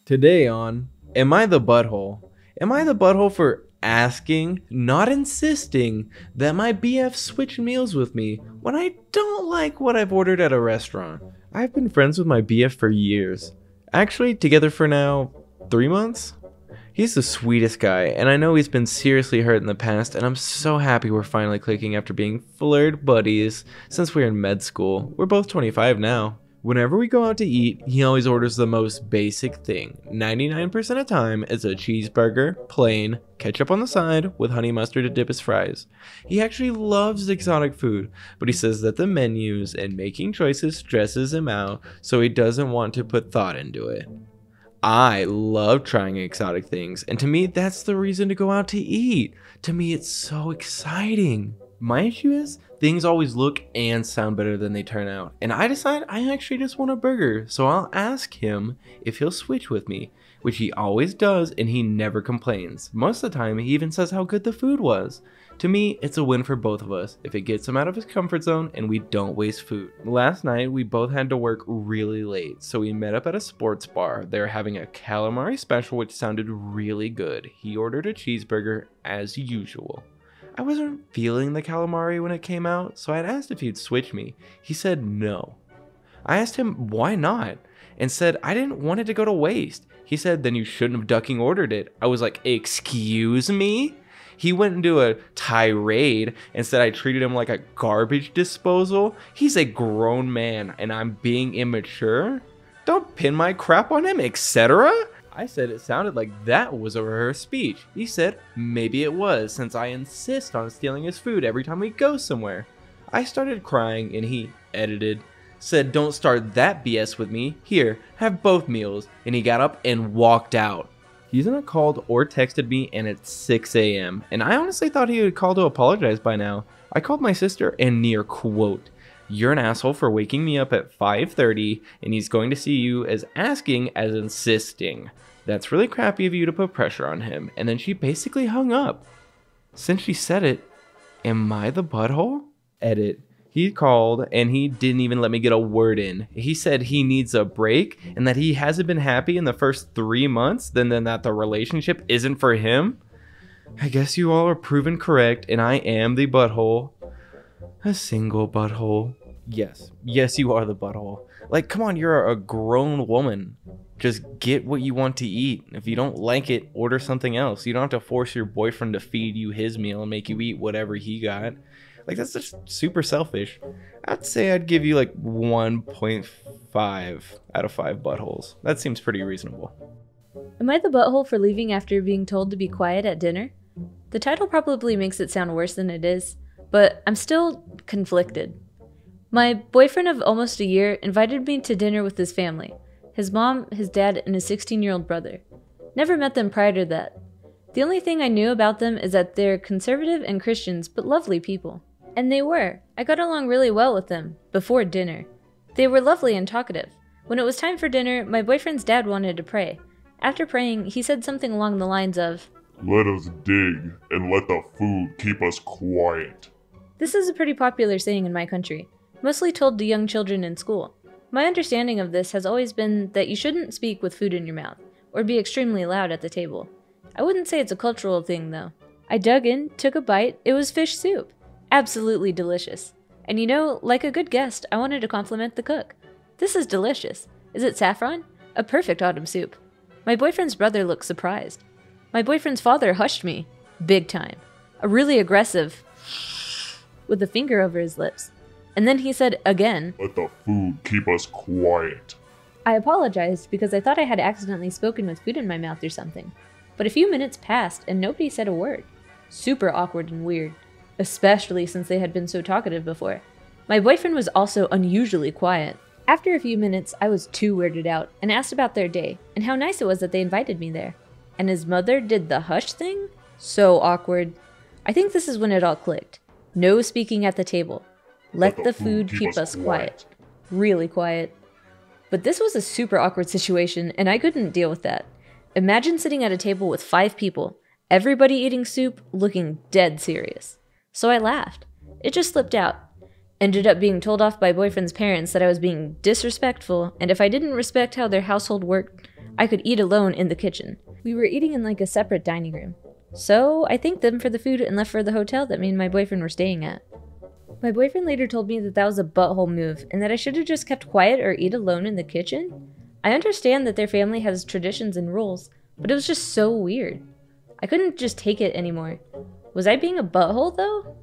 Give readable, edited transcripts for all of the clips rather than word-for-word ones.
Today on Am I the Butthole? Am I the butthole for asking, not insisting, that my BF switch meals with me when I don't like what I've ordered at a restaurant? I've been friends with my BF for years. Actually, together for now 3 months? He's the sweetest guy, and I know he's been seriously hurt in the past, and I'm so happy we're finally clicking after being flirt buddies since we were in med school. We're both 25 now. Whenever we go out to eat, he always orders the most basic thing. 99% of the time, it's a cheeseburger, plain, ketchup on the side, with honey mustard to dip his fries. He actually loves exotic food, but he says that the menus and making choices stresses him out, so he doesn't want to put thought into it. I love trying exotic things, and to me, that's the reason to go out to eat. To me, it's so exciting. My issue is, things always look and sound better than they turn out, and I decide I actually just want a burger, so I'll ask him if he'll switch with me, which he always does, and he never complains. Most of the time, he even says how good the food was. To me, it's a win for both of us if it gets him out of his comfort zone and we don't waste food. Last night, we both had to work really late, so we met up at a sports bar. They were having a calamari special, which sounded really good. He ordered a cheeseburger as usual. I wasn't feeling the calamari when it came out, so I had asked if he'd switch me. He said no. I asked him why not, and said I didn't want it to go to waste. He said then you shouldn't have ducking ordered it. I was like, excuse me? He went into a tirade and said I treated him like a garbage disposal. He's a grown man and I'm being immature? Don't pin my crap on him, etc. I said it sounded like that was a rehearsed speech. He said maybe it was, since I insist on stealing his food every time we go somewhere. I started crying and he edited, said don't start that BS with me, here, have both meals, and he got up and walked out. He hasn't called or texted me, and it's 6 a.m. and I honestly thought he would call to apologize by now. I called my sister and near quote, "You're an asshole for waking me up at 5:30 and he's going to see you as asking as insisting. That's really crappy of you to put pressure on him." And then she basically hung up. Since she said it, am I the butthole? Edit. He called and he didn't even let me get a word in. He said he needs a break and that he hasn't been happy in the first 3 months, then that the relationship isn't for him. I guess you all are proven correct and I am the butthole. A single butthole. Yes, you are the butthole. Like, come on, you're a grown woman. Just get what you want to eat. If you don't like it, order something else. You don't have to force your boyfriend to feed you his meal and make you eat whatever he got. Like, that's just super selfish. I'd say I'd give you like 1.5 out of 5 buttholes. That seems pretty reasonable. Am I the butthole for leaving after being told to be quiet at dinner? The title probably makes it sound worse than it is, but I'm still conflicted. My boyfriend of almost a year invited me to dinner with his family. His mom, his dad, and his 16-year-old brother. Never met them prior to that. The only thing I knew about them is that they're conservative and Christians, but lovely people. And they were. I got along really well with them, before dinner. They were lovely and talkative. When it was time for dinner, my boyfriend's dad wanted to pray. After praying, he said something along the lines of, "Let us dig, and let the food keep us quiet." This is a pretty popular saying in my country, mostly told to young children in school. My understanding of this has always been that you shouldn't speak with food in your mouth, or be extremely loud at the table. I wouldn't say it's a cultural thing though. I dug in, took a bite, it was fish soup. Absolutely delicious. And you know, like a good guest, I wanted to compliment the cook. This is delicious. Is it saffron? A perfect autumn soup. My boyfriend's brother looked surprised. My boyfriend's father hushed me. Big time. A really aggressive with a finger over his lips. And then he said again, "Let the food keep us quiet." I apologized because I thought I had accidentally spoken with food in my mouth or something. But a few minutes passed and nobody said a word. Super awkward and weird. Especially since they had been so talkative before. My boyfriend was also unusually quiet. After a few minutes, I was too weirded out and asked about their day and how nice it was that they invited me there. And his mother did the hush thing? So awkward. I think this is when it all clicked. No speaking at the table. Let the food keep us quiet. Really quiet. But this was a super awkward situation and I couldn't deal with that. Imagine sitting at a table with 5 people, everybody eating soup, looking dead serious. So I laughed. It just slipped out. Ended up being told off by boyfriend's parents that I was being disrespectful, and if I didn't respect how their household worked, I could eat alone in the kitchen. We were eating in like a separate dining room. So I thanked them for the food and left for the hotel that me and my boyfriend were staying at. My boyfriend later told me that that was a butthole move and that I should have just kept quiet or eat alone in the kitchen. I understand that their family has traditions and rules, but it was just so weird. I couldn't just take it anymore. Was I being a butthole though?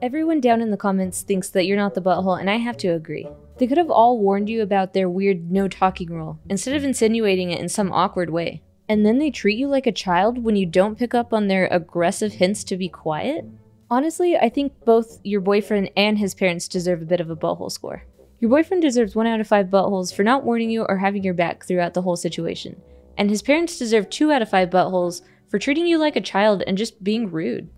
Everyone down in the comments thinks that you're not the butthole, and I have to agree. They could have all warned you about their weird no talking rule, instead of insinuating it in some awkward way. And then they treat you like a child when you don't pick up on their aggressive hints to be quiet? Honestly, I think both your boyfriend and his parents deserve a bit of a butthole score. Your boyfriend deserves 1 out of 5 buttholes for not warning you or having your back throughout the whole situation. And his parents deserve 2 out of 5 buttholes for treating you like a child and just being rude.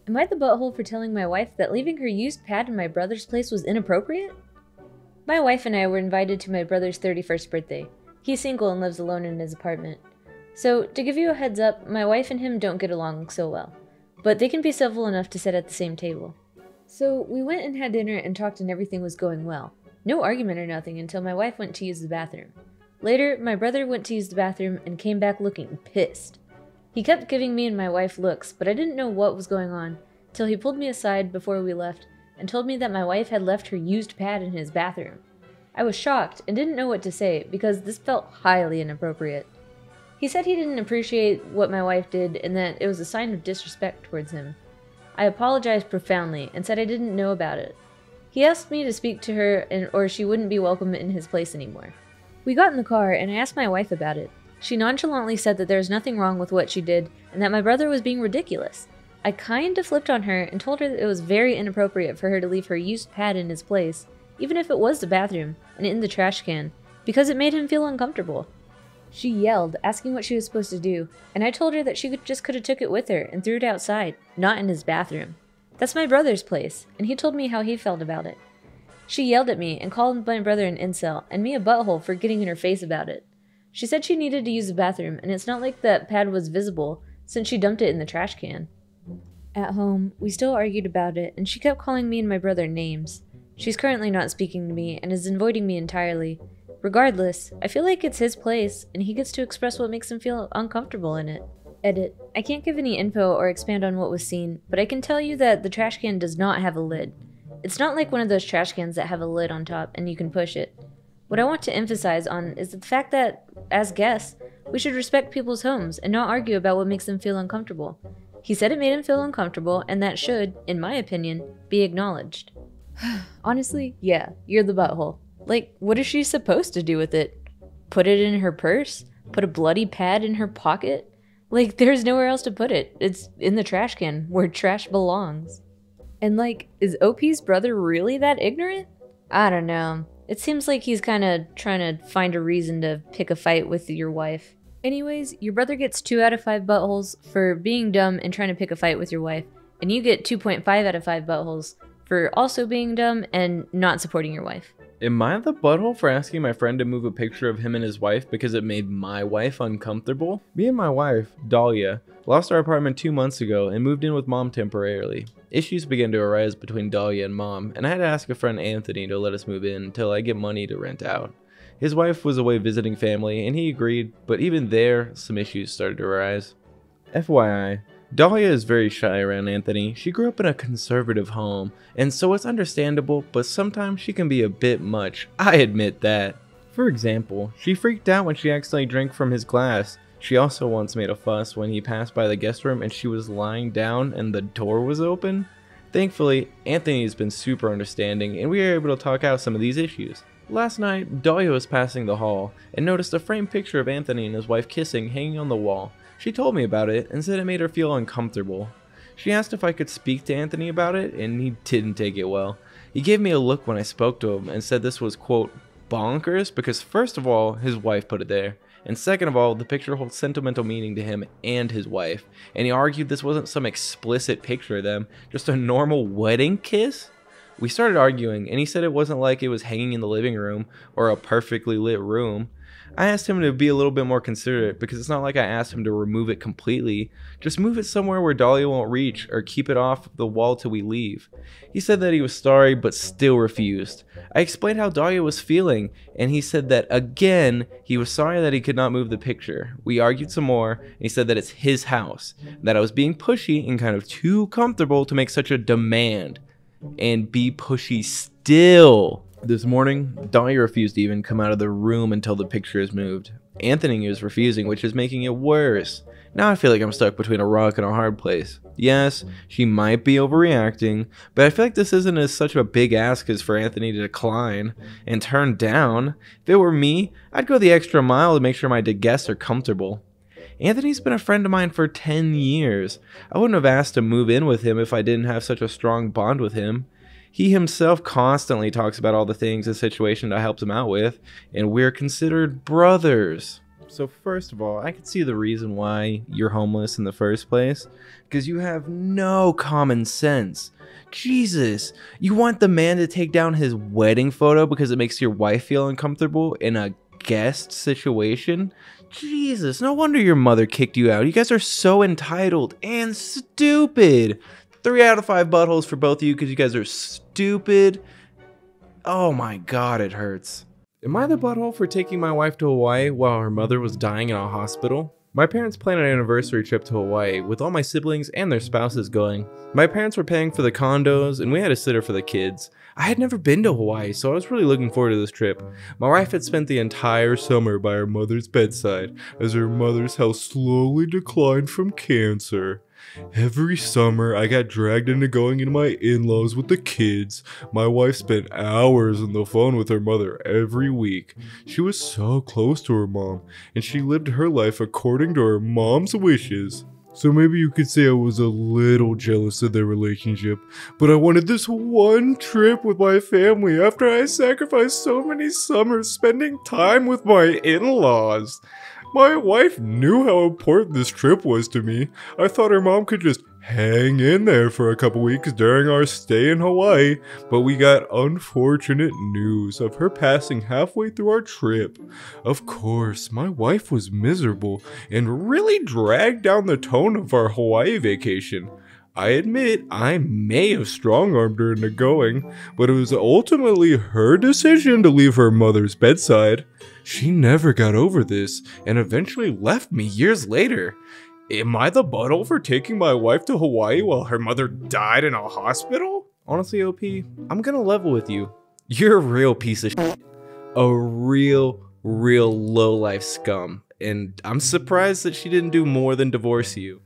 Am I the butthole for telling my wife that leaving her used pad in my brother's place was inappropriate? My wife and I were invited to my brother's 31st birthday. He's single and lives alone in his apartment. So, to give you a heads up, my wife and him don't get along so well. But they can be civil enough to sit at the same table. So, we went and had dinner and talked and everything was going well. No argument or nothing until my wife went to use the bathroom. Later, my brother went to use the bathroom and came back looking pissed. He kept giving me and my wife looks, but I didn't know what was going on, till he pulled me aside before we left and told me that my wife had left her used pad in his bathroom. I was shocked and didn't know what to say because this felt highly inappropriate. He said he didn't appreciate what my wife did and that it was a sign of disrespect towards him. I apologized profoundly and said I didn't know about it. He asked me to speak to her or she wouldn't be welcome in his place anymore. We got in the car and I asked my wife about it. She nonchalantly said that there was nothing wrong with what she did and that my brother was being ridiculous. I kinda flipped on her and told her that it was very inappropriate for her to leave her used pad in his place, even if it was the bathroom and in the trash can, because it made him feel uncomfortable. She yelled, asking what she was supposed to do, and I told her that she could have took it with her and threw it outside, not in his bathroom. That's my brother's place, and he told me how he felt about it. She yelled at me and called my brother an incel, and me a butthole for getting in her face about it. She said she needed to use the bathroom, and it's not like that pad was visible, since she dumped it in the trash can. At home, we still argued about it, and she kept calling me and my brother names. She's currently not speaking to me, and is avoiding me entirely. Regardless, I feel like it's his place, and he gets to express what makes him feel uncomfortable in it. Edit. I can't give any info or expand on what was seen, but I can tell you that the trash can does not have a lid. It's not like one of those trash cans that have a lid on top and you can push it. What I want to emphasize on is the fact that, as guests, we should respect people's homes and not argue about what makes them feel uncomfortable. He said it made him feel uncomfortable, and that should, in my opinion, be acknowledged. Honestly, yeah, you're the butthole. Like, what is she supposed to do with it? Put it in her purse? Put a bloody pad in her pocket? Like, there's nowhere else to put it. It's in the trash can, where trash belongs. And like, is OP's brother really that ignorant? I don't know. It seems like he's kinda trying to find a reason to pick a fight with your wife. Anyways, your brother gets 2 out of 5 buttholes for being dumb and trying to pick a fight with your wife, and you get 2.5 out of 5 buttholes for also being dumb and not supporting your wife. Am I the butthole for asking my friend to move a picture of him and his wife because it made my wife uncomfortable? Me and my wife, Dahlia, lost our apartment 2 months ago and moved in with mom temporarily. Issues began to arise between Dahlia and mom, and I had to ask a friend Anthony to let us move in until I get money to rent out. His wife was away visiting family and he agreed, but even there, some issues started to arise. FYI, Dahlia is very shy around Anthony. She grew up in a conservative home, and so it's understandable, but sometimes she can be a bit much. I admit that. For example, she freaked out when she accidentally drank from his glass. She also once made a fuss when he passed by the guest room and she was lying down and the door was open. Thankfully, Anthony has been super understanding and we were able to talk out some of these issues. Last night, Dahlia was passing the hall and noticed a framed picture of Anthony and his wife kissing hanging on the wall. She told me about it and said it made her feel uncomfortable. She asked if I could speak to Anthony about it, and he didn't take it well. He gave me a look when I spoke to him and said this was, quote, bonkers because first of all, his wife put it there, and second of all, the picture holds sentimental meaning to him and his wife, and he argued this wasn't some explicit picture of them, just a normal wedding kiss? We started arguing, and he said it wasn't like it was hanging in the living room or a perfectly lit room. I asked him to be a little bit more considerate because it's not like I asked him to remove it completely. Just move it somewhere where Dahlia won't reach or keep it off the wall till we leave. He said that he was sorry but still refused. I explained how Dahlia was feeling and he said that again he was sorry that he could not move the picture. We argued some more and he said that it's his house, that I was being pushy and kind of too comfortable to make such a demand and be pushy still. This morning, Dahlia refused to even come out of the room until the picture is moved. Anthony is refusing, which is making it worse. Now I feel like I'm stuck between a rock and a hard place. Yes, she might be overreacting, but I feel like this isn't as such a big ask as for Anthony to decline and turn down. If it were me, I'd go the extra mile to make sure my guests are comfortable. Anthony's been a friend of mine for 10 years. I wouldn't have asked to move in with him if I didn't have such a strong bond with him. He himself constantly talks about all the things and situations I helped him out with, and we're considered brothers. So first of all, I can see the reason why you're homeless in the first place, because you have no common sense. Jesus, you want the man to take down his wedding photo because it makes your wife feel uncomfortable in a guest situation? Jesus, no wonder your mother kicked you out. You guys are so entitled and stupid. 3 out of 5 buttholes for both of you because you guys are stupid. Oh my god, it hurts. Am I the butthole for taking my wife to Hawaii while her mother was dying in a hospital? My parents planned an anniversary trip to Hawaii with all my siblings and their spouses going. My parents were paying for the condos and we had a sitter for the kids. I had never been to Hawaii, so I was really looking forward to this trip. My wife had spent the entire summer by her mother's bedside as her mother's health slowly declined from cancer. Every summer, I got dragged into going into my in-laws with the kids. My wife spent hours on the phone with her mother every week. She was so close to her mom, and she lived her life according to her mom's wishes. So maybe you could say I was a little jealous of their relationship, but I wanted this one trip with my family after I sacrificed so many summers spending time with my in-laws. My wife knew how important this trip was to me. I thought her mom could just hang in there for a couple weeks during our stay in Hawaii, but we got unfortunate news of her passing halfway through our trip. Of course, my wife was miserable and really dragged down the tone of our Hawaii vacation. I admit I may have strong-armed her into going, but it was ultimately her decision to leave her mother's bedside. She never got over this and eventually left me years later. Am I the butthole for taking my wife to Hawaii while her mother died in a hospital? Honestly, OP, I'm gonna level with you. You're a real piece of shit. A real low-life scum. And I'm surprised that she didn't do more than divorce you.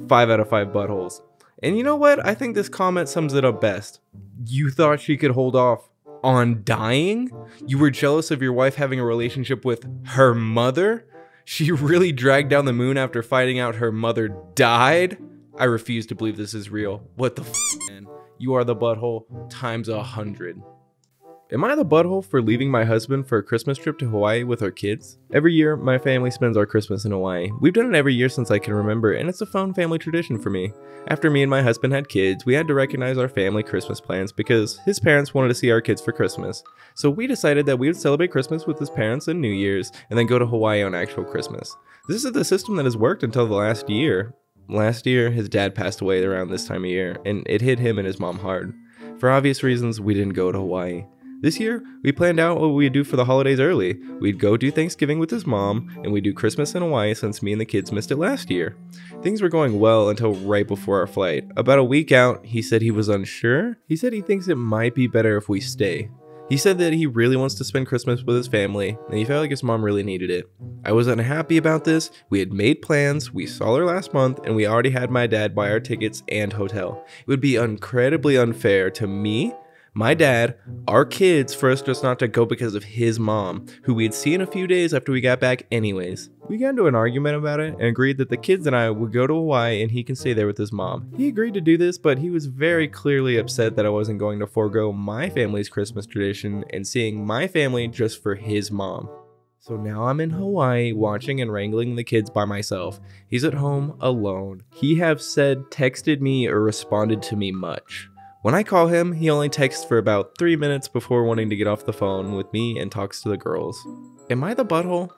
5 out of 5 buttholes. And you know what? I think this comment sums it up best. You thought she could hold off on dying? You were jealous of your wife having a relationship with her mother? She really dragged down the moon after finding out her mother died? I refuse to believe this is real. What the f, man? You are the butthole times 100. Am I the butthole for leaving my husband for a Christmas trip to Hawaii with our kids? Every year, my family spends our Christmas in Hawaii. We've done it every year since I can remember, and it's a fun family tradition for me. After me and my husband had kids, we had to recognize our family Christmas plans because his parents wanted to see our kids for Christmas. So we decided that we would celebrate Christmas with his parents and New Year's, and then go to Hawaii on actual Christmas. This is the system that has worked until the last year. Last year, his dad passed away around this time of year, and it hit him and his mom hard. For obvious reasons, we didn't go to Hawaii. This year, we planned out what we'd do for the holidays early. We'd go do Thanksgiving with his mom, and we'd do Christmas in Hawaii since me and the kids missed it last year. Things were going well until right before our flight. About a week out, he said he was unsure. He said he thinks it might be better if we stay. He said that he really wants to spend Christmas with his family, and he felt like his mom really needed it. I was unhappy about this. We had made plans, we saw her last month, and we already had my dad buy our tickets and hotel. It would be incredibly unfair to me, my dad, our kids, for us just not to go because of his mom, who we had seen a few days after we got back anyways. We got into an argument about it and agreed that the kids and I would go to Hawaii and he can stay there with his mom. He agreed to do this, but he was very clearly upset that I wasn't going to forego my family's Christmas tradition and seeing my family just for his mom. So now I'm in Hawaii watching and wrangling the kids by myself. He's at home alone. He have said texted me or responded to me much. When I call him, he only texts for about 3 minutes before wanting to get off the phone with me and talks to the girls. Am I the butthole?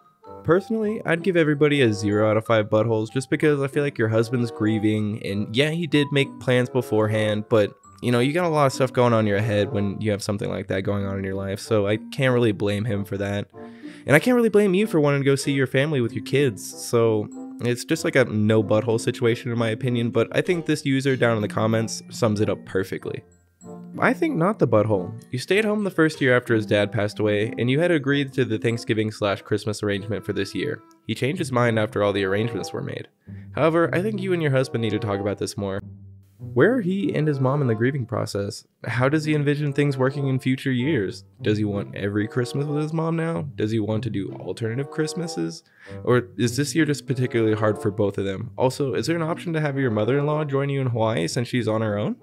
Personally, I'd give everybody a 0 out of 5 buttholes just because I feel like your husband's grieving, and yeah, he did make plans beforehand, but you know, you got a lot of stuff going on in your head when you have something like that going on in your life, so I can't really blame him for that. And I can't really blame you for wanting to go see your family with your kids, so it's just like a no butthole situation in my opinion, but I think this user down in the comments sums it up perfectly. I think not the butthole. You stayed home the first year after his dad passed away, and you had agreed to the Thanksgiving/Christmas arrangement for this year. He changed his mind after all the arrangements were made. However, I think you and your husband need to talk about this more. Where are he and his mom in the grieving process? How does he envision things working in future years? Does he want every Christmas with his mom now? Does he want to do alternative Christmases? Or is this year just particularly hard for both of them? Also, is there an option to have your mother-in-law join you in Hawaii since she's on her own?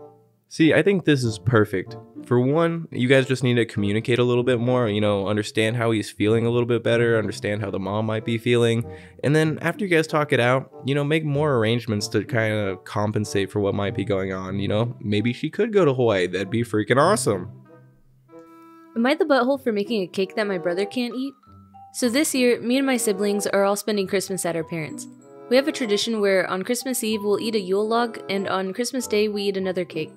See, I think this is perfect. For one, you guys just need to communicate a little bit more, you know, understand how he's feeling a little bit better, understand how the mom might be feeling, and then after you guys talk it out, you know, make more arrangements to kind of compensate for what might be going on, you know? Maybe she could go to Hawaii, that'd be freaking awesome. Am I the butthole for making a cake that my brother can't eat? So this year, me and my siblings are all spending Christmas at our parents'. We have a tradition where on Christmas Eve we'll eat a Yule log, and on Christmas Day we eat another cake.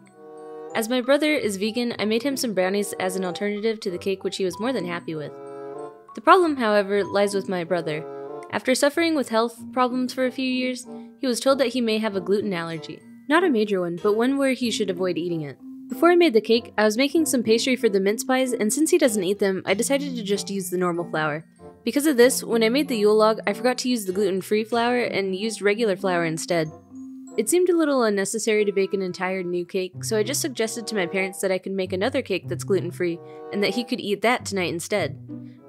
As my brother is vegan, I made him some brownies as an alternative to the cake, which he was more than happy with. The problem, however, lies with my brother. After suffering with health problems for a few years, he was told that he may have a gluten allergy. Not a major one, but one where he should avoid eating it. Before I made the cake, I was making some pastry for the mince pies, and since he doesn't eat them, I decided to just use the normal flour. Because of this, when I made the Yule log, I forgot to use the gluten-free flour and used regular flour instead. It seemed a little unnecessary to bake an entire new cake, so I just suggested to my parents that I could make another cake that's gluten-free, and that he could eat that tonight instead.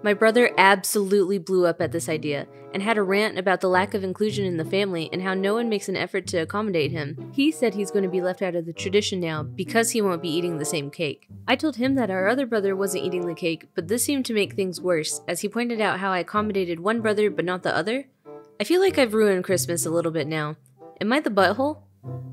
My brother absolutely blew up at this idea, and had a rant about the lack of inclusion in the family and how no one makes an effort to accommodate him. He said he's going to be left out of the tradition now because he won't be eating the same cake. I told him that our other brother wasn't eating the cake, but this seemed to make things worse, as he pointed out how I accommodated one brother but not the other. I feel like I've ruined Christmas a little bit now. Am I the butthole?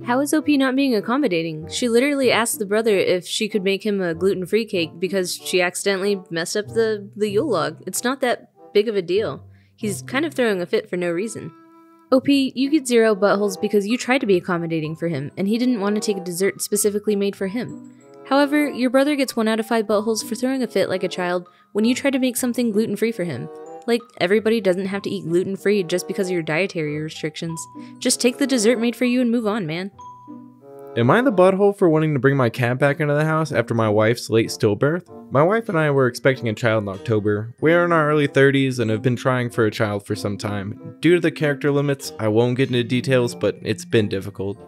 How is OP not being accommodating? She literally asked the brother if she could make him a gluten-free cake because she accidentally messed up the Yule log. It's not that big of a deal. He's kind of throwing a fit for no reason. OP, you get 0 buttholes because you tried to be accommodating for him, and he didn't want to take a dessert specifically made for him. However, your brother gets 1 out of 5 buttholes for throwing a fit like a child when you try to make something gluten-free for him. Like, everybody doesn't have to eat gluten-free just because of your dietary restrictions. Just take the dessert made for you and move on, man. Am I the butthole for wanting to bring my cat back into the house after my wife's late stillbirth? My wife and I were expecting a child in October. We're in our early 30s and have been trying for a child for some time. Due to the character limits, I won't get into details, but it's been difficult.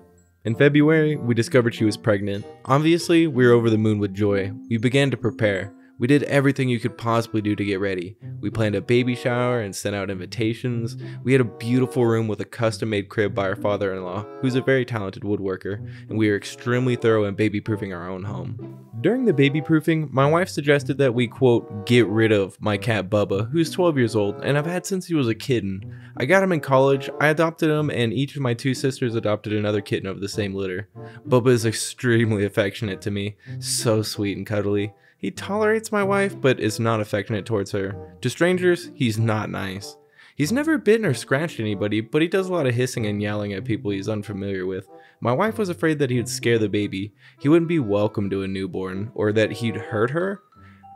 In February, we discovered she was pregnant. Obviously, we were over the moon with joy. We began to prepare. We did everything you could possibly do to get ready. We planned a baby shower and sent out invitations. We had a beautiful room with a custom-made crib by our father-in-law, who's a very talented woodworker, and we were extremely thorough in baby-proofing our own home. During the baby-proofing, my wife suggested that we, quote, get rid of my cat Bubba, who's 12 years old, and I've had since he was a kitten. I got him in college, I adopted him, and each of my 2 sisters adopted another kitten of the same litter. Bubba is extremely affectionate to me, so sweet and cuddly. He tolerates my wife, but is not affectionate towards her. To strangers, he's not nice. He's never bitten or scratched anybody, but he does a lot of hissing and yelling at people he's unfamiliar with. My wife was afraid that he would scare the baby, he wouldn't be welcome to a newborn, or that he'd hurt her.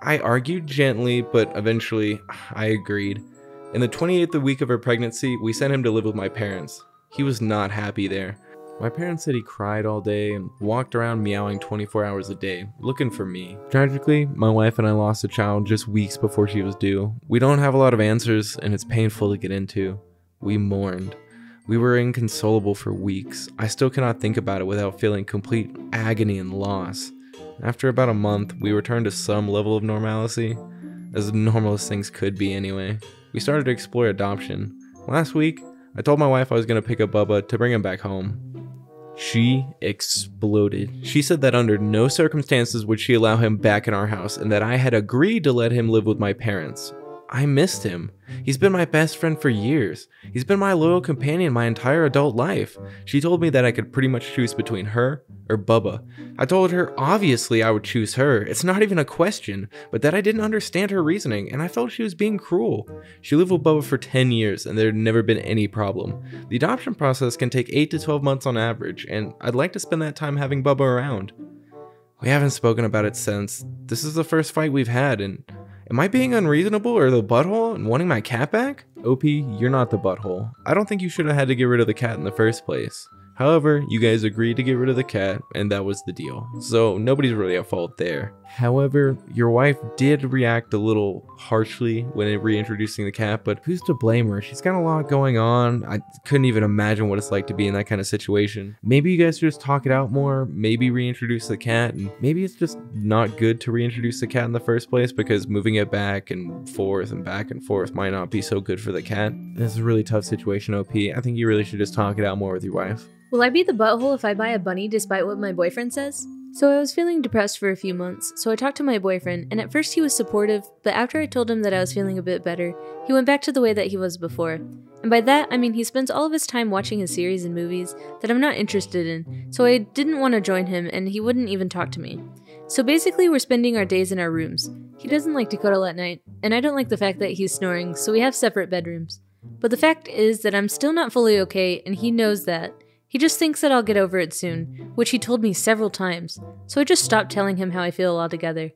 I argued gently, but eventually, I agreed. In the 28th week of her pregnancy, we sent him to live with my parents. He was not happy there. My parents said he cried all day and walked around meowing 24 hours a day, looking for me. Tragically, my wife and I lost a child just weeks before she was due. We don't have a lot of answers, and it's painful to get into. We mourned. We were inconsolable for weeks. I still cannot think about it without feeling complete agony and loss. After about a month, we returned to some level of normalcy, as normal as things could be anyway. We started to explore adoption. Last week, I told my wife I was going to pick up Bubba to bring him back home. She exploded. She said that under no circumstances would she allow him back in our house and that I had agreed to let him live with my parents. I missed him. He's been my best friend for years. He's been my loyal companion my entire adult life. She told me that I could pretty much choose between her or Bubba. I told her obviously I would choose her, it's not even a question, but that I didn't understand her reasoning and I felt she was being cruel. She lived with Bubba for 10 years and there had never been any problem. The adoption process can take 8 to 12 months on average, and I'd like to spend that time having Bubba around. We haven't spoken about it since. This is the first fight we've had, and am I being unreasonable or the butthole and wanting my cat back? OP, you're not the butthole. I don't think you should have had to get rid of the cat in the first place. However, you guys agreed to get rid of the cat, and that was the deal. So nobody's really at fault there. However, your wife did react a little harshly when reintroducing the cat, but who's to blame her? She's got a lot going on. I couldn't even imagine what it's like to be in that kind of situation. Maybe you guys should just talk it out more, maybe reintroduce the cat, and maybe it's just not good to reintroduce the cat in the first place because moving it back and forth might not be so good for the cat. This is a really tough situation, OP. I think you really should just talk it out more with your wife. Will I be the butthole if I buy a bunny despite what my boyfriend says? So I was feeling depressed for a few months, so I talked to my boyfriend, and at first he was supportive, but after I told him that I was feeling a bit better, he went back to the way that he was before. And by that, I mean he spends all of his time watching his series and movies that I'm not interested in, so I didn't want to join him and he wouldn't even talk to me. So basically we're spending our days in our rooms. He doesn't like to cuddle at night, and I don't like the fact that he's snoring, so we have separate bedrooms. But the fact is that I'm still not fully okay, and he knows that. He just thinks that I'll get over it soon, which he told me several times, so I just stopped telling him how I feel altogether.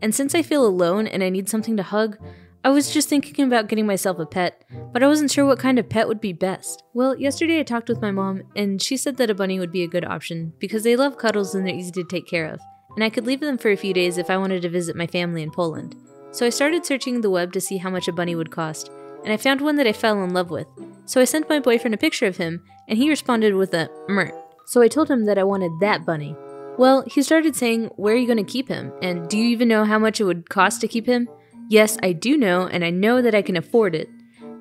And since I feel alone and I need something to hug, I was just thinking about getting myself a pet, but I wasn't sure what kind of pet would be best. Well, yesterday I talked with my mom, and she said that a bunny would be a good option, because they love cuddles and they're easy to take care of, and I could leave them for a few days if I wanted to visit my family in Poland. So I started searching the web to see how much a bunny would cost, and I found one that I fell in love with. So I sent my boyfriend a picture of him, and he responded with a "meh." So I told him that I wanted that bunny. Well, he started saying, "Where are you going to keep him? And do you even know how much it would cost to keep him?" Yes, I do know, and I know that I can afford it.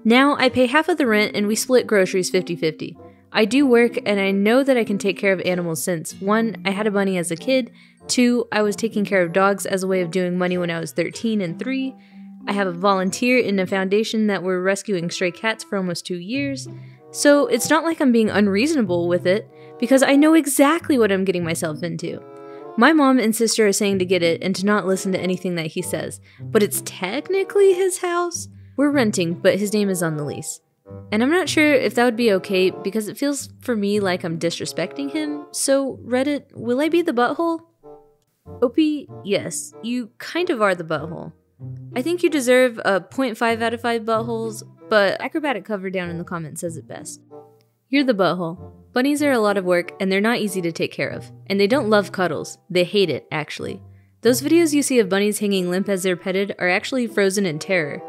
Now, I pay half of the rent and we split groceries 50-50. I do work, and I know that I can take care of animals since 1, I had a bunny as a kid, 2, I was taking care of dogs as a way of doing money when I was 13, and 3, I have a volunteer in a foundation that were rescuing stray cats for almost 2 years. So it's not like I'm being unreasonable with it, because I know exactly what I'm getting myself into. My mom and sister are saying to get it and to not listen to anything that he says, but it's technically his house. We're renting, but his name is on the lease. And I'm not sure if that would be okay because it feels for me like I'm disrespecting him. So Reddit, will I be the butthole? OP, yes, you kind of are the butthole. I think you deserve a 0.5 out of 5 buttholes, but Acrobatic Cover down in the comments says it best. You're the butthole. Bunnies are a lot of work, and they're not easy to take care of. And they don't love cuddles. They hate it, actually. Those videos you see of bunnies hanging limp as they're petted are actually frozen in terror.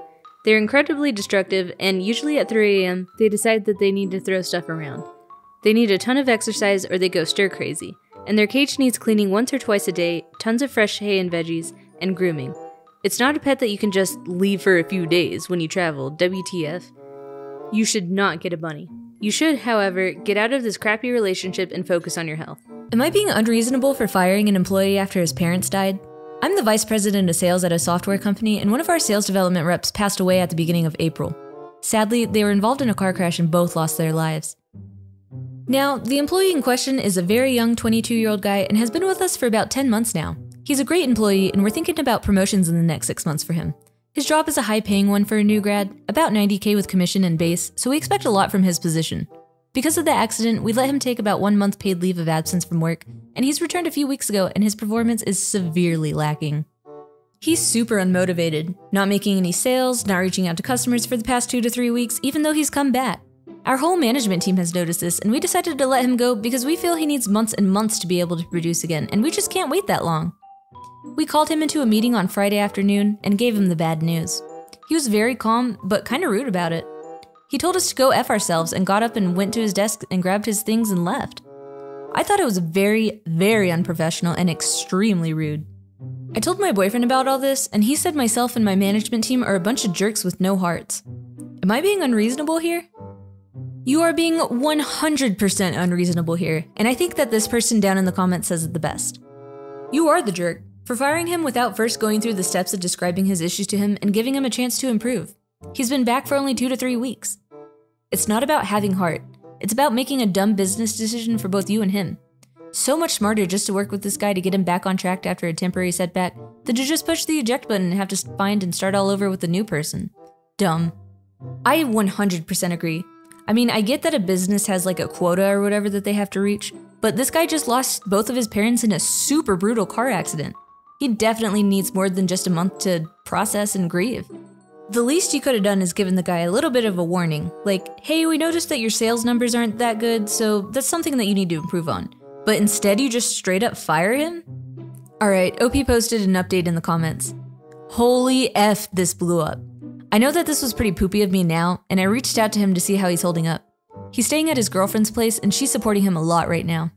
They're incredibly destructive, and usually at 3 AM, they decide that they need to throw stuff around. They need a ton of exercise or they go stir crazy, and their cage needs cleaning once or twice a day, tons of fresh hay and veggies, and grooming. It's not a pet that you can just leave for a few days when you travel, WTF. You should not get a bunny. You should, however, get out of this crappy relationship and focus on your health. Am I being unreasonable for firing an employee after his parents died? I'm the vice president of sales at a software company, and one of our sales development reps passed away at the beginning of April. Sadly, they were involved in a car crash and both lost their lives. Now, the employee in question is a very young 22-year-old guy and has been with us for about 10 months now. He's a great employee, and we're thinking about promotions in the next 6 months for him. His job is a high-paying one for a new grad, about $90K with commission and base, so we expect a lot from his position. Because of the accident, we let him take about 1 month paid leave of absence from work, and he's returned a few weeks ago, and his performance is severely lacking. He's super unmotivated, not making any sales, not reaching out to customers for the past 2 to 3 weeks, even though he's come back. Our whole management team has noticed this, and we decided to let him go because we feel he needs months and months to be able to produce again, and we just can't wait that long. We called him into a meeting on Friday afternoon and gave him the bad news. He was very calm, but kinda rude about it. He told us to go F ourselves and got up and went to his desk and grabbed his things and left. I thought it was very, very unprofessional and extremely rude. I told my boyfriend about all this, and he said myself and my management team are a bunch of jerks with no hearts. Am I being unreasonable here? You are being 100% unreasonable here, and I think that this person down in the comments says it the best. You are the jerk. for firing him without first going through the steps of describing his issues to him and giving him a chance to improve. He's been back for only 2 to 3 weeks. It's not about having heart. It's about making a dumb business decision for both you and him. So much smarter just to work with this guy to get him back on track after a temporary setback than to just push the eject button and have to find and start all over with a new person. Dumb. I 100% agree. I mean, I get that a business has like a quota or whatever that they have to reach, but this guy just lost both of his parents in a super brutal car accident. He definitely needs more than just a month to process and grieve. The least you could have done is given the guy a little bit of a warning, like, hey, we noticed that your sales numbers aren't that good, so that's something that you need to improve on. But instead you just straight up fire him? Alright, OP posted an update in the comments. Holy F, this blew up. I know that this was pretty poopy of me now, and I reached out to him to see how he's holding up. He's staying at his girlfriend's place, and she's supporting him a lot right now.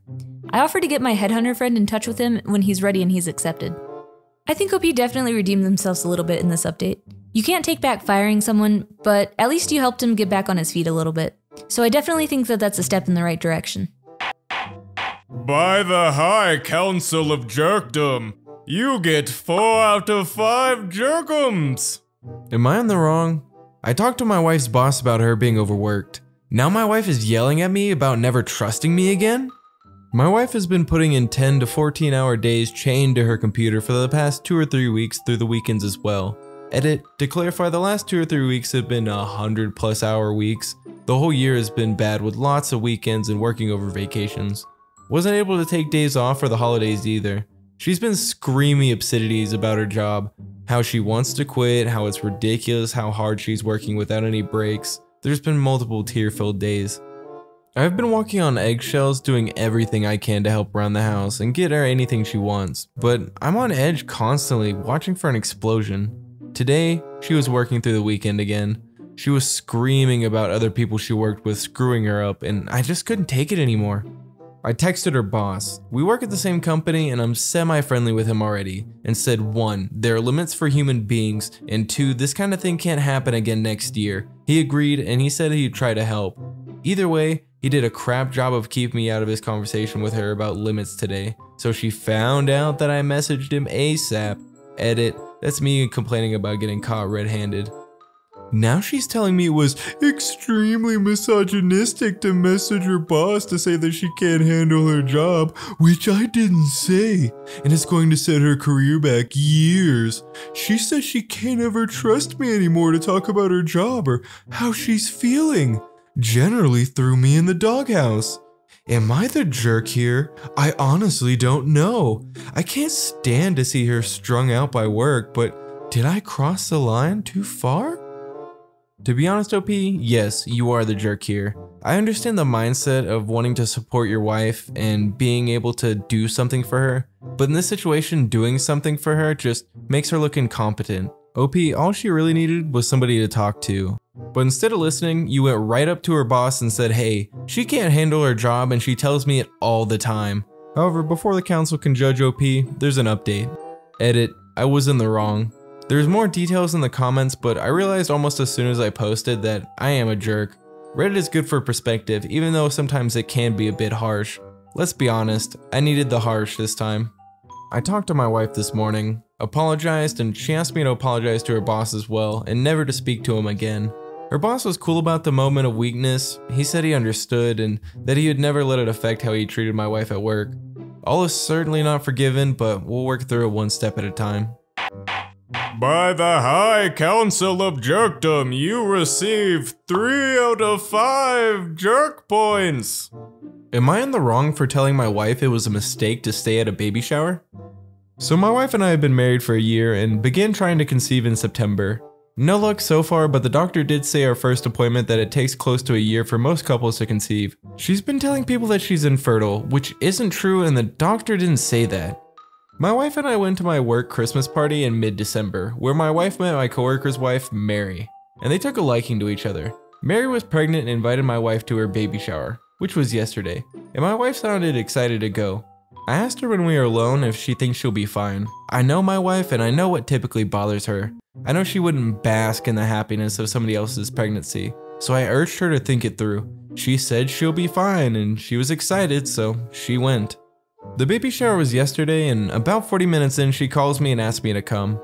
I offered to get my headhunter friend in touch with him when he's ready and he's accepted. I think OP definitely redeemed themselves a little bit in this update. You can't take back firing someone, but at least you helped him get back on his feet a little bit. So I definitely think that that's a step in the right direction. By the High Council of Jerkdom, you get 4 out of 5 jerkums! Am I in the wrong? I talked to my wife's boss about her being overworked. Now my wife is yelling at me about never trusting me again? My wife has been putting in 10 to 14-hour days chained to her computer for the past 2 or 3 weeks through the weekends as well. Edit, to clarify, the last 2 or 3 weeks have been 100+ hour weeks. The whole year has been bad with lots of weekends and working over vacations. Wasn't able to take days off for the holidays either. She's been screaming obscenities about her job, how she wants to quit, how it's ridiculous how hard she's working without any breaks. There's been multiple tear-filled days. I've been walking on eggshells doing everything I can to help around the house and get her anything she wants, but I'm on edge constantly watching for an explosion. Today, she was working through the weekend again. She was screaming about other people she worked with screwing her up, and I just couldn't take it anymore. I texted her boss. We work at the same company and I'm semi-friendly with him already, and said 1, there are limits for human beings, and 2, this kind of thing can't happen again next year. He agreed and he said he'd try to help. Either way, he did a crap job of keeping me out of his conversation with her about limits today, so she found out that I messaged him ASAP. Edit, that's me complaining about getting caught red-handed. Now she's telling me it was extremely misogynistic to message her boss to say that she can't handle her job, which I didn't say, and it's going to set her career back years. She says she can't ever trust me anymore to talk about her job or how she's feeling. Generally threw me in the doghouse. Am I the jerk here? I honestly don't know. I can't stand to see her strung out by work, but did I cross the line too far? To be honest, OP, yes, you are the jerk here. I understand the mindset of wanting to support your wife and being able to do something for her, but in this situation, doing something for her just makes her look incompetent. OP, all she really needed was somebody to talk to. But instead of listening, you went right up to her boss and said, hey, she can't handle her job and she tells me it all the time. However, before the council can judge OP, there's an update. Edit, I was in the wrong. There's more details in the comments, but I realized almost as soon as I posted that I am a jerk. Reddit is good for perspective, even though sometimes it can be a bit harsh. Let's be honest, I needed the harsh this time. I talked to my wife this morning, apologized, and she asked me to apologize to her boss as well, and never to speak to him again. Her boss was cool about the moment of weakness. He said he understood, and that he would never let it affect how he treated my wife at work. All is certainly not forgiven, but we'll work through it one step at a time. By the High Council of Jerkdom, you receive 3 out of 5 jerk points! Am I in the wrong for telling my wife it was a mistake to stay at a baby shower? So my wife and I have been married for a year and began trying to conceive in September. No luck so far, but the doctor did say our first appointment that it takes close to a year for most couples to conceive. She's been telling people that she's infertile, which isn't true, and the doctor didn't say that. My wife and I went to my work Christmas party in mid-December, where my wife met my coworker's wife, Mary, and they took a liking to each other. Mary was pregnant and invited my wife to her baby shower, which was yesterday, and my wife sounded excited to go. I asked her when we are alone if she thinks she'll be fine. I know my wife and I know what typically bothers her. I know she wouldn't bask in the happiness of somebody else's pregnancy, so I urged her to think it through. She said she'll be fine and she was excited, so she went. The baby shower was yesterday, and about 40 minutes in, she calls me and asks me to come.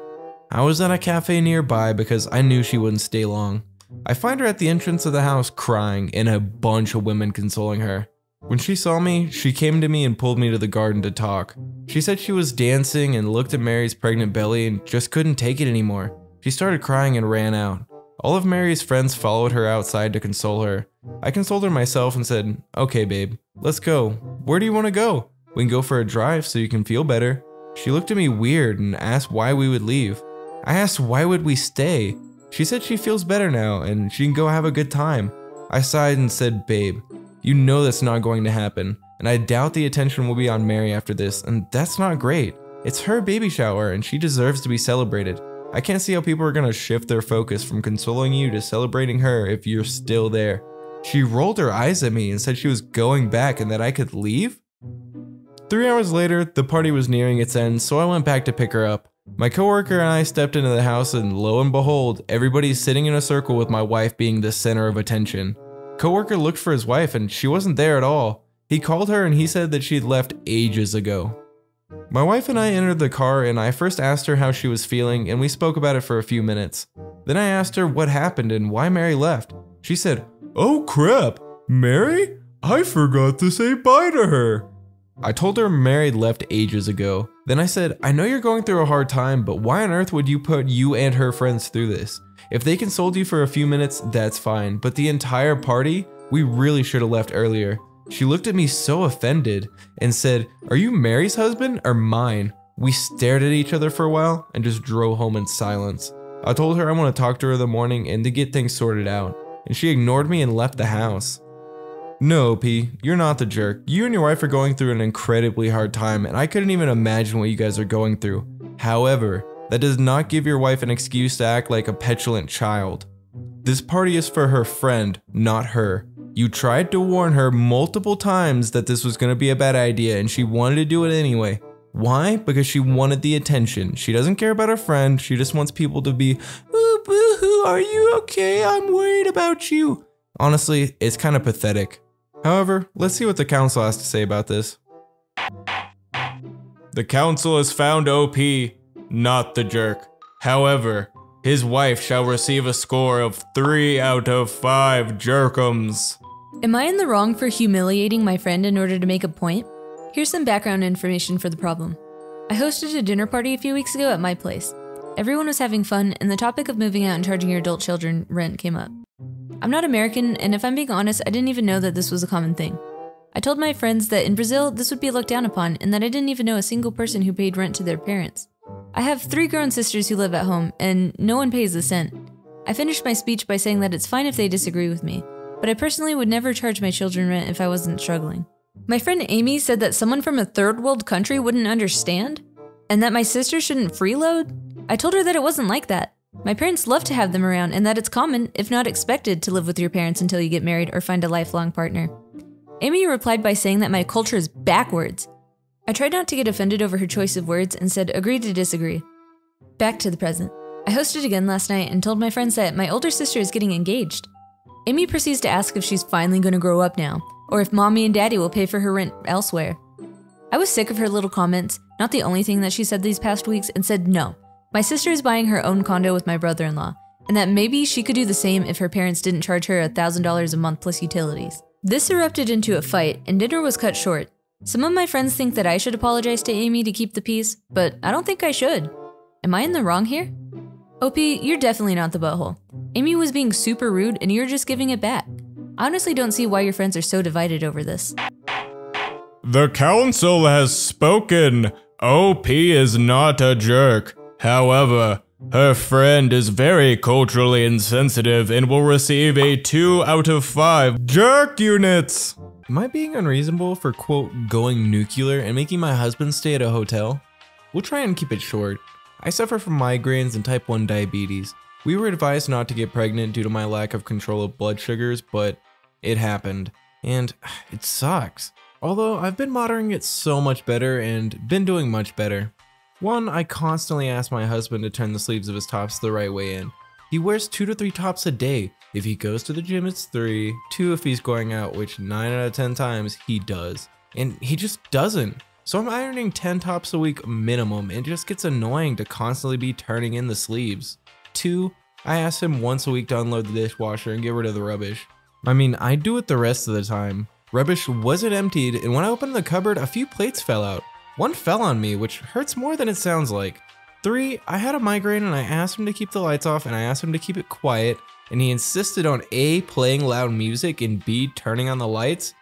I was at a cafe nearby because I knew she wouldn't stay long. I find her at the entrance of the house crying and a bunch of women consoling her. When she saw me, she came to me and pulled me to the garden to talk. She said she was dancing and looked at Mary's pregnant belly and just couldn't take it anymore. She started crying and ran out. All of Mary's friends followed her outside to console her. I consoled her myself and said, "Okay babe, let's go. Where do you want to go? We can go for a drive so you can feel better." She looked at me weird and asked why we would leave. I asked why would we stay. She said she feels better now and she can go have a good time. I sighed and said, "Babe, you know that's not going to happen, and I doubt the attention will be on Mary after this, and that's not great. It's her baby shower and she deserves to be celebrated. I can't see how people are going to shift their focus from consoling you to celebrating her if you're still there." She rolled her eyes at me and said she was going back and that I could leave? 3 hours later, the party was nearing its end, so I went back to pick her up. My coworker and I stepped into the house and lo and behold, everybody's sitting in a circle with my wife being the center of attention. Coworker looked for his wife and she wasn't there at all. He called her and he said that she'd left ages ago. My wife and I entered the car and I first asked her how she was feeling and we spoke about it for a few minutes. Then I asked her what happened and why Mary left. She said, "Oh crap, Mary? I forgot to say bye to her." I told her Mary left ages ago. Then I said, "I know you're going through a hard time, but why on earth would you put you and her friends through this? If they consoled you for a few minutes, that's fine, but the entire party, we really should have left earlier." She looked at me so offended and said, "Are you Mary's husband or mine?" We stared at each other for a while and just drove home in silence. I told her I want to talk to her in the morning and to get things sorted out, and she ignored me and left the house. No, P, you're not the jerk. You and your wife are going through an incredibly hard time, and I couldn't even imagine what you guys are going through. However, that does not give your wife an excuse to act like a petulant child. This party is for her friend, not her. You tried to warn her multiple times that this was going to be a bad idea, and she wanted to do it anyway. Why? Because she wanted the attention. She doesn't care about her friend, she just wants people to be, "Ooh, boo-hoo, are you okay? I'm worried about you." Honestly, it's kind of pathetic. However, let's see what the council has to say about this. The council has found OP not the jerk. However, his wife shall receive a score of 3 out of 5 jerkums. Am I in the wrong for humiliating my friend in order to make a point? Here's some background information for the problem. I hosted a dinner party a few weeks ago at my place. Everyone was having fun, and the topic of moving out and charging your adult children rent came up. I'm not American, and if I'm being honest, I didn't even know that this was a common thing. I told my friends that in Brazil, this would be looked down upon, and that I didn't even know a single person who paid rent to their parents. I have 3 grown sisters who live at home, and no one pays a cent. I finished my speech by saying that it's fine if they disagree with me, but I personally would never charge my children rent if I wasn't struggling. My friend Amy said that someone from a third world country wouldn't understand, and that my sister shouldn't freeload. I told her that it wasn't like that. My parents love to have them around, and that it's common, if not expected, to live with your parents until you get married or find a lifelong partner. Amy replied by saying that my culture is backwards. I tried not to get offended over her choice of words and said agree to disagree. Back to the present. I hosted again last night and told my friends that my older sister is getting engaged. Amy proceeds to ask if she's finally going to grow up now, or if mommy and daddy will pay for her rent elsewhere. I was sick of her little comments, not the only thing that she said these past weeks, and said no. My sister is buying her own condo with my brother-in-law, and that maybe she could do the same if her parents didn't charge her $1,000 a month plus utilities. This erupted into a fight, and dinner was cut short. Some of my friends think that I should apologize to Amy to keep the peace, but I don't think I should. Am I in the wrong here? OP, you're definitely not the butthole. Amy was being super rude, and you're just giving it back. I honestly don't see why your friends are so divided over this. The council has spoken. OP is not a jerk. However, her friend is very culturally insensitive and will receive a 2 out of 5 jerk units. Am I being unreasonable for, quote, going nuclear and making my husband stay at a hotel? We'll try and keep it short. I suffer from migraines and type 1 diabetes. We were advised not to get pregnant due to my lack of control of blood sugars, but it happened, and it sucks. Although I've been monitoring it so much better and been doing much better. 1, I constantly ask my husband to turn the sleeves of his tops the right way in. He wears 2 to 3 tops a day. If he goes to the gym, it's 3, 2 if he's going out, which 9 out of 10 times he does. And he just doesn't. So I'm ironing 10 tops a week minimum, and it just gets annoying to constantly be turning in the sleeves. 2, I ask him once a week to unload the dishwasher and get rid of the rubbish. I mean, I do it the rest of the time. Rubbish wasn't emptied, and when I opened the cupboard, a few plates fell out. One fell on me, which hurts more than it sounds like. 3, I had a migraine and I asked him to keep the lights off and I asked him to keep it quiet, and he insisted on A, playing loud music, and B, turning on the lights.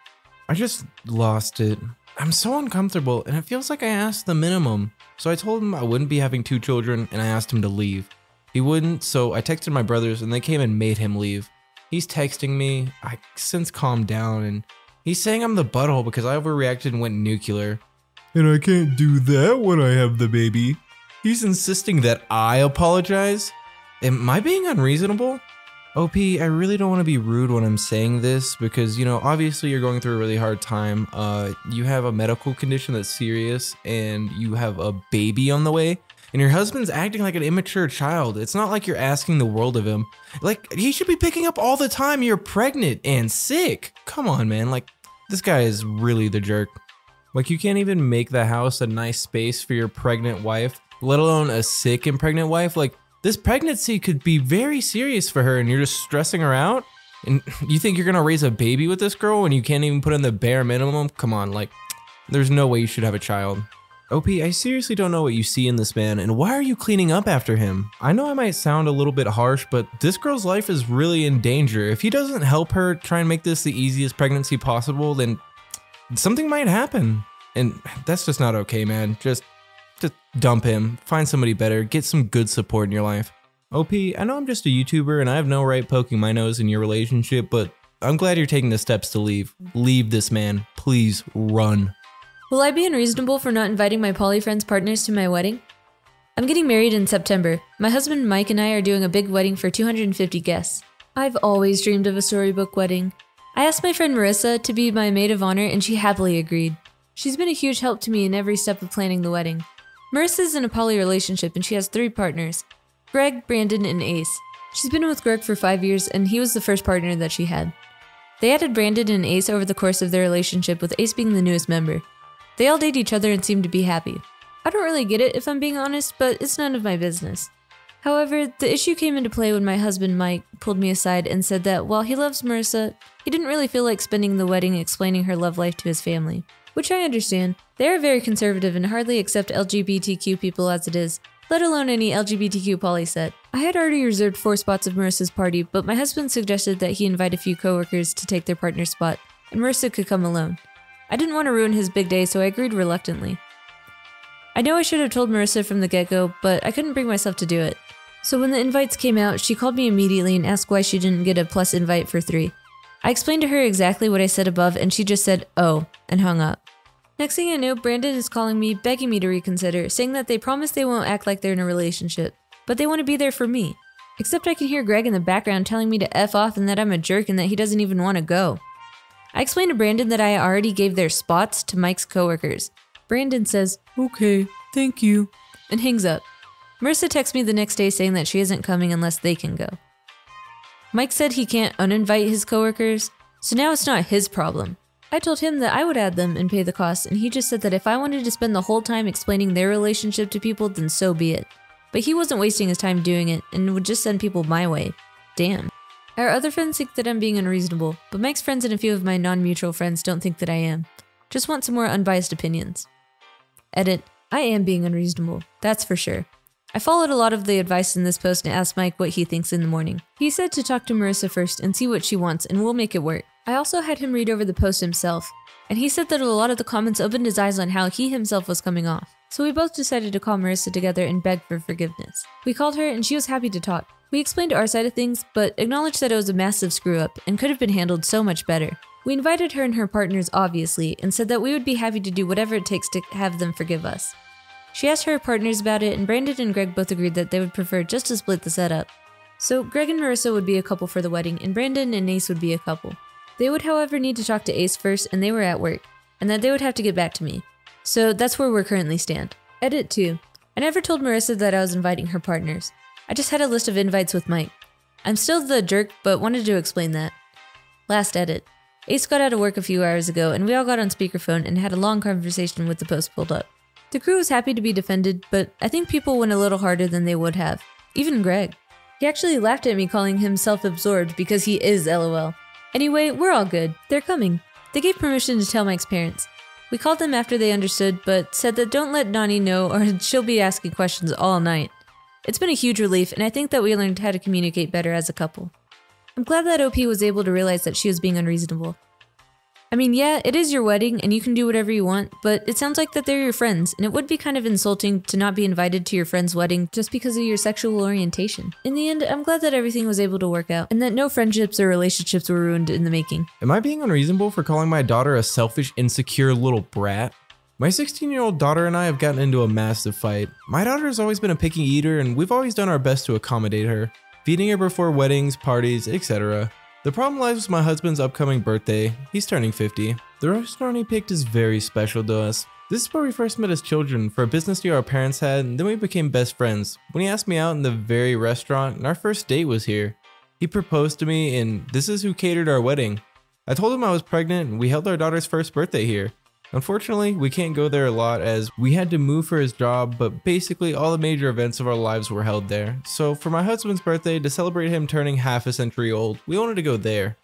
I just lost it. I'm so uncomfortable and it feels like I asked the minimum. So I told him I wouldn't be having 2 children and I asked him to leave. He wouldn't, so I texted my brothers and they came and made him leave. He's texting me, I since calmed down, and he's saying I'm the butthole because I overreacted and went nuclear. And I can't do that when I have the baby. He's insisting that I apologize? Am I being unreasonable? OP, I really don't want to be rude when I'm saying this because, you know, obviously you're going through a really hard time. You have a medical condition that's serious and you have a baby on the way. And your husband's acting like an immature child. It's not like you're asking the world of him. Like, he should be picking up all the time you're pregnant and sick. Come on, man. Like, this guy is really the jerk. Like, you can't even make the house a nice space for your pregnant wife, let alone a sick and pregnant wife. Like, this pregnancy could be very serious for her and you're just stressing her out? And you think you're gonna raise a baby with this girl when you can't even put in the bare minimum? Come on, like, there's no way you should have a child. OP, I seriously don't know what you see in this man, and why are you cleaning up after him? I know I might sound a little bit harsh, but this girl's life is really in danger. If he doesn't help her try and make this the easiest pregnancy possible, then something might happen. And that's just not okay, man. Just dump him, find somebody better, get some good support in your life. OP, I know I'm just a YouTuber and I have no right poking my nose in your relationship, but I'm glad you're taking the steps to leave. Leave this man. Please run. Will I be unreasonable for not inviting my poly friends' partners to my wedding? I'm getting married in September. My husband Mike and I are doing a big wedding for 250 guests. I've always dreamed of a storybook wedding. I asked my friend Marissa to be my maid of honor and she happily agreed. She's been a huge help to me in every step of planning the wedding. Marissa's in a poly relationship and she has 3 partners, Greg, Brandon, and Ace. She's been with Greg for 5 years and he was the first partner that she had. They added Brandon and Ace over the course of their relationship, with Ace being the newest member. They all date each other and seem to be happy. I don't really get it if I'm being honest, but it's none of my business. However, the issue came into play when my husband Mike pulled me aside and said that while he loves Marissa, he didn't really feel like spending the wedding explaining her love life to his family. Which I understand. They are very conservative and hardly accept LGBTQ people as it is, let alone any LGBTQ poly set. I had already reserved 4 spots of Marissa's party, but my husband suggested that he invite a few coworkers to take their partner's spot, and Marissa could come alone. I didn't want to ruin his big day, so I agreed reluctantly. I know I should have told Marissa from the get-go, but I couldn't bring myself to do it. So when the invites came out, she called me immediately and asked why she didn't get a plus invite for 3. I explained to her exactly what I said above and she just said, "Oh," and hung up. Next thing I know, Brandon is calling me, begging me to reconsider, saying that they promise they won't act like they're in a relationship, but they want to be there for me. Except I can hear Greg in the background telling me to F off and that I'm a jerk and that he doesn't even want to go. I explained to Brandon that I already gave their spots to Mike's coworkers. Brandon says, "Okay, thank you," and hangs up. Marissa texts me the next day saying that she isn't coming unless they can go. Mike said he can't uninvite his coworkers, so now it's not his problem. I told him that I would add them and pay the cost, and he just said that if I wanted to spend the whole time explaining their relationship to people, then so be it. But he wasn't wasting his time doing it, and would just send people my way. Damn. Our other friends think that I'm being unreasonable, but Mike's friends and a few of my non-mutual friends don't think that I am. Just want some more unbiased opinions. Edit. I am being unreasonable, that's for sure. I followed a lot of the advice in this post and asked Mike what he thinks in the morning. He said to talk to Marissa first and see what she wants, and we'll make it work. I also had him read over the post himself, and he said that a lot of the comments opened his eyes on how he himself was coming off. So we both decided to call Marissa together and beg for forgiveness. We called her and she was happy to talk. We explained our side of things, but acknowledged that it was a massive screw-up and could have been handled so much better. We invited her and her partners, obviously, and said that we would be happy to do whatever it takes to have them forgive us. She asked her partners about it, and Brandon and Greg both agreed that they would prefer just to split the setup. So Greg and Marissa would be a couple for the wedding, and Brandon and Ace would be a couple. They would, however, need to talk to Ace first, and they were at work, and that they would have to get back to me. So that's where we're currently stand. Edit 2. I never told Marissa that I was inviting her partners. I just had a list of invites with Mike. I'm still the jerk, but wanted to explain that. Last edit. Ace got out of work a few hours ago, and we all got on speakerphone and had a long conversation with the post pulled up. The crew was happy to be defended, but I think people went a little harder than they would have. Even Greg. He actually laughed at me calling him self-absorbed because he is LOL. Anyway, we're all good. They're coming. They gave permission to tell Mike's parents. We called them after they understood, but said that don't let Nani know or she'll be asking questions all night. It's been a huge relief, and I think that we learned how to communicate better as a couple. I'm glad that OP was able to realize that she was being unreasonable. I mean, yeah, it is your wedding, and you can do whatever you want, but it sounds like that they're your friends, and it would be kind of insulting to not be invited to your friend's wedding just because of your sexual orientation. In the end, I'm glad that everything was able to work out, and that no friendships or relationships were ruined in the making. Am I being unreasonable for calling my daughter a selfish, insecure little brat? My 16-year-old daughter and I have gotten into a massive fight. My daughter has always been a picky eater, and we've always done our best to accommodate her, feeding her before weddings, parties, etc. The problem lies with my husband's upcoming birthday. He's turning 50. The restaurant he picked is very special to us. This is where we first met as children for a business deal our parents had, and then we became best friends. When he asked me out in the very restaurant, and our first date was here. He proposed to me, and this is who catered our wedding. I told him I was pregnant, and we held our daughter's first birthday here. Unfortunately, we can't go there a lot as we had to move for his job, but basically all the major events of our lives were held there. So for my husband's birthday, to celebrate him turning half a century old, we wanted to go there.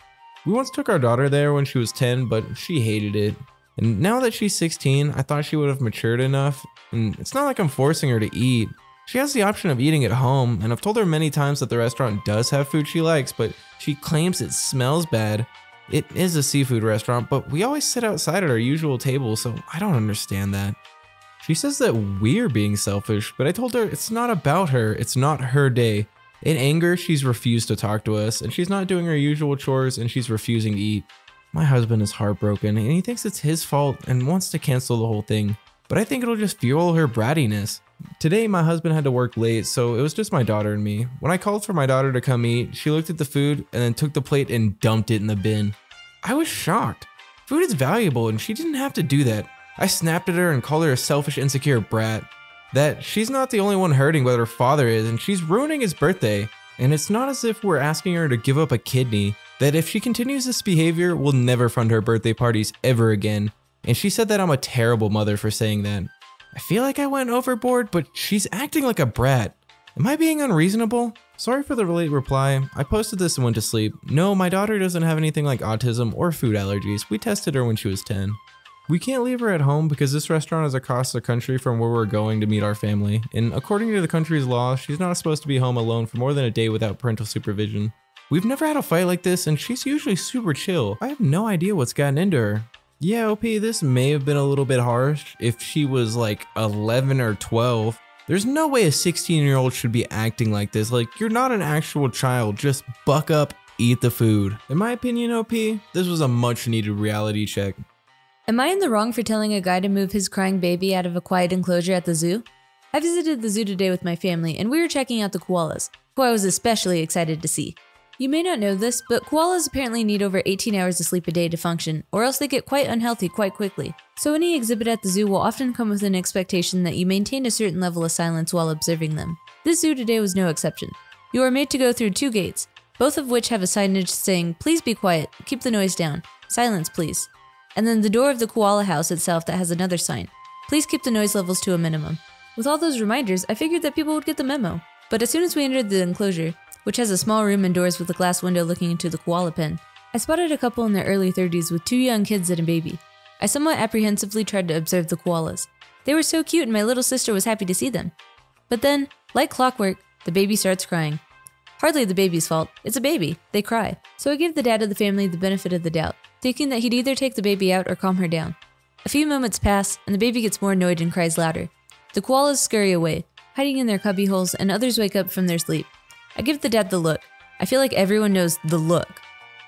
We once took our daughter there when she was 10, but she hated it. And now that she's 16, I thought she would have matured enough, and it's not like I'm forcing her to eat. She has the option of eating at home, and I've told her many times that the restaurant does have food she likes, but she claims it smells bad. It is a seafood restaurant, but we always sit outside at our usual table, so I don't understand that. She says that we're being selfish, but I told her it's not about her, it's not her day. In anger, she's refused to talk to us, and she's not doing her usual chores, and she's refusing to eat. My husband is heartbroken, and he thinks it's his fault and wants to cancel the whole thing, but I think it'll just fuel her brattiness. Today, my husband had to work late, so it was just my daughter and me. When I called for my daughter to come eat, she looked at the food and then took the plate and dumped it in the bin. I was shocked. Food is valuable and she didn't have to do that. I snapped at her and called her a selfish, insecure brat. That she's not the only one hurting but her father is, and she's ruining his birthday. And it's not as if we're asking her to give up a kidney. That if she continues this behavior, we'll never fund her birthday parties ever again. And she said that I'm a terrible mother for saying that. I feel like I went overboard, but she's acting like a brat. Am I being unreasonable? Sorry for the late reply. I posted this and went to sleep. No, my daughter doesn't have anything like autism or food allergies. We tested her when she was 10. We can't leave her at home because this restaurant is across the country from where we're going to meet our family. And according to the country's law, she's not supposed to be home alone for more than a day without parental supervision. We've never had a fight like this, and she's usually super chill. I have no idea what's gotten into her. Yeah, OP, this may have been a little bit harsh if she was like 11 or 12. There's no way a 16-year-old should be acting like this. Like, you're not an actual child. Just buck up, eat the food. In my opinion, OP, this was a much-needed reality check. Am I in the wrong for telling a guy to move his crying baby out of a quiet enclosure at the zoo? I visited the zoo today with my family, and we were checking out the koalas, who I was especially excited to see. You may not know this, but koalas apparently need over 18 hours of sleep a day to function, or else they get quite unhealthy quite quickly. So any exhibit at the zoo will often come with an expectation that you maintain a certain level of silence while observing them. This zoo today was no exception. You are made to go through 2 gates, both of which have a signage saying, "Please be quiet, keep the noise down, silence please." And then the door of the koala house itself that has another sign, "Please keep the noise levels to a minimum." With all those reminders, I figured that people would get the memo. But as soon as we entered the enclosure, which has a small room and doors with a glass window looking into the koala pen, I spotted a couple in their early 30s with 2 young kids and a baby. I somewhat apprehensively tried to observe the koalas. They were so cute and my little sister was happy to see them. But then, like clockwork, the baby starts crying. Hardly the baby's fault, it's a baby, they cry. So I gave the dad of the family the benefit of the doubt, thinking that he'd either take the baby out or calm her down. A few moments pass, and the baby gets more annoyed and cries louder. The koalas scurry away, hiding in their cubby holes, and others wake up from their sleep. I give the dad the look. I feel like everyone knows the look.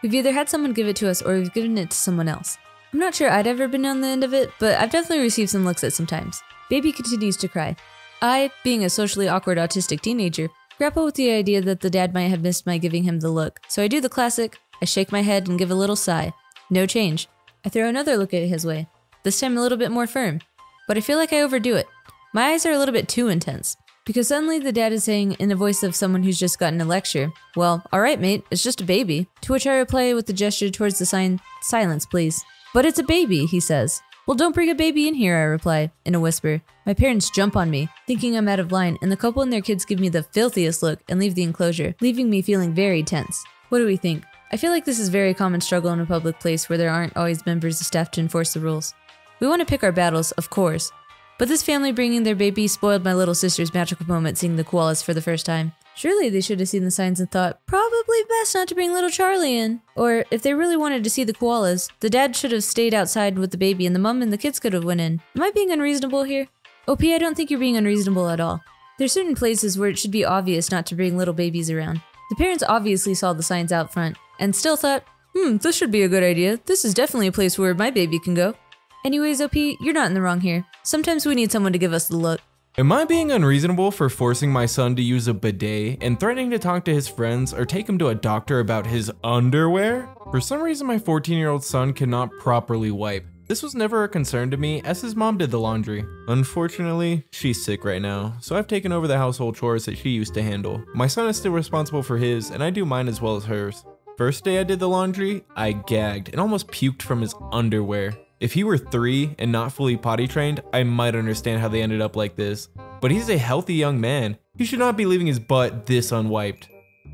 We've either had someone give it to us or we've given it to someone else. I'm not sure I'd ever been on the end of it, but I've definitely received some looks at some times. Baby continues to cry. I, being a socially awkward autistic teenager, grapple with the idea that the dad might have missed my giving him the look. So I do the classic, I shake my head and give a little sigh. No change. I throw another look at his way, this time a little bit more firm. But I feel like I overdo it. My eyes are a little bit too intense. Because suddenly the dad is saying in the voice of someone who's just gotten a lecture, "Well, alright mate, it's just a baby." To which I reply with a gesture towards the sign, "Silence please." "But it's a baby," he says. "Well, don't bring a baby in here," I reply, in a whisper. My parents jump on me, thinking I'm out of line, and the couple and their kids give me the filthiest look and leave the enclosure, leaving me feeling very tense. What do we think? I feel like this is a very common struggle in a public place where there aren't always members of staff to enforce the rules. We want to pick our battles, of course, but this family bringing their baby spoiled my little sister's magical moment seeing the koalas for the first time. Surely they should have seen the signs and thought, probably best not to bring little Charlie in. Or, if they really wanted to see the koalas, the dad should have stayed outside with the baby and the mom and the kids could have went in. Am I being unreasonable here? OP, I don't think you're being unreasonable at all. There's certain places where it should be obvious not to bring little babies around. The parents obviously saw the signs out front, and still thought, this should be a good idea. This is definitely a place where my baby can go. Anyways, OP, you're not in the wrong here. Sometimes we need someone to give us the look. Am I being unreasonable for forcing my son to use a bidet and threatening to talk to his friends or take him to a doctor about his underwear? For some reason, my 14-year-old son cannot properly wipe. This was never a concern to me as his mom did the laundry. Unfortunately, she's sick right now, so I've taken over the household chores that she used to handle. My son is still responsible for his, and I do mine as well as hers. First day I did the laundry, I gagged and almost puked from his underwear. If he were 3 and not fully potty trained, I might understand how they ended up like this. But he's a healthy young man. He should not be leaving his butt this unwiped.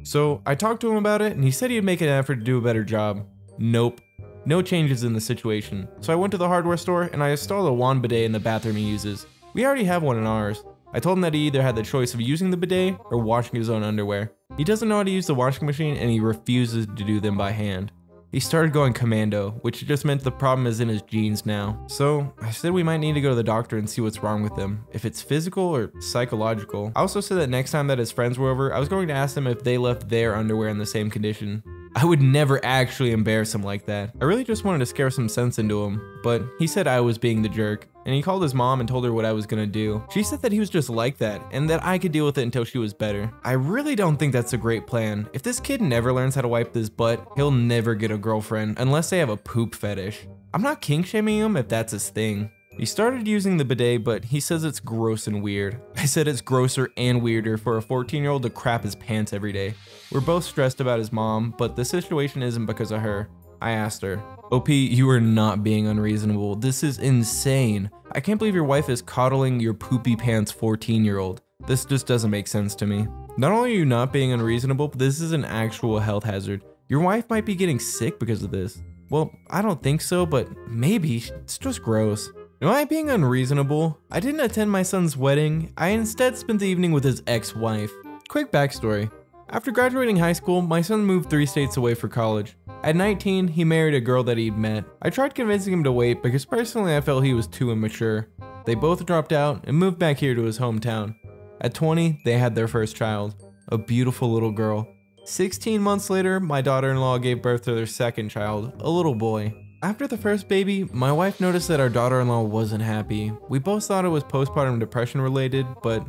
So I talked to him about it and he said he'd make an effort to do a better job. Nope. No changes in the situation. So I went to the hardware store and I installed a wand bidet in the bathroom he uses. We already have one in ours. I told him that he either had the choice of using the bidet or washing his own underwear. He doesn't know how to use the washing machine and he refuses to do them by hand. He started going commando, which just meant the problem is in his genes now. So I said we might need to go to the doctor and see what's wrong with him, if it's physical or psychological. I also said that next time that his friends were over, I was going to ask them if they left their underwear in the same condition. I would never actually embarrass him like that. I really just wanted to scare some sense into him, but he said I was being the jerk, and he called his mom and told her what I was gonna do. She said that he was just like that, and that I could deal with it until she was better. I really don't think that's a great plan. If this kid never learns how to wipe his butt, he'll never get a girlfriend unless they have a poop fetish. I'm not kink shaming him if that's his thing. He started using the bidet, but he says it's gross and weird. I said it's grosser and weirder for a 14-year-old to crap his pants every day. We're both stressed about his mom, but the situation isn't because of her. I asked her, "OP, you are not being unreasonable. This is insane. I can't believe your wife is coddling your poopy pants 14-year-old. This just doesn't make sense to me. Not only are you not being unreasonable, but this is an actual health hazard. Your wife might be getting sick because of this." Well, I don't think so, but maybe. It's just gross. Am I being unreasonable? I didn't attend my son's wedding. I instead spent the evening with his ex-wife. Quick backstory. After graduating high school, my son moved 3 states away for college. At 19, he married a girl that he'd met. I tried convincing him to wait because personally I felt he was too immature. They both dropped out and moved back here to his hometown. At 20, they had their first child, a beautiful little girl. 16 months later, my daughter-in-law gave birth to their second child, a little boy. After the first baby, my wife noticed that our daughter-in-law wasn't happy. We both thought it was postpartum depression related, but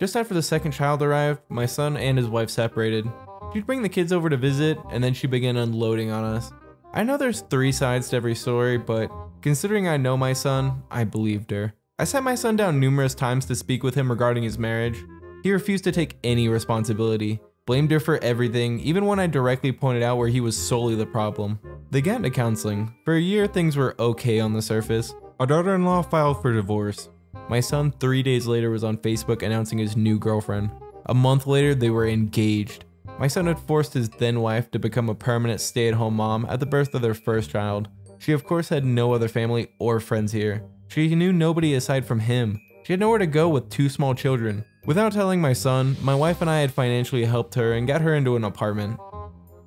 just after the second child arrived, my son and his wife separated. She'd bring the kids over to visit, and then she began unloading on us. I know there's 3 sides to every story, but considering I know my son, I believed her. I sat my son down numerous times to speak with him regarding his marriage. He refused to take any responsibility, blamed her for everything, even when I directly pointed out where he was solely the problem. They got into counseling. For a year, things were okay on the surface. Our daughter-in-law filed for divorce. My son 3 days later was on Facebook announcing his new girlfriend. A month later, they were engaged. My son had forced his then wife to become a permanent stay-at-home mom at the birth of their first child. She of course had no other family or friends here. She knew nobody aside from him. She had nowhere to go with 2 small children. Without telling my son, my wife and I had financially helped her and got her into an apartment.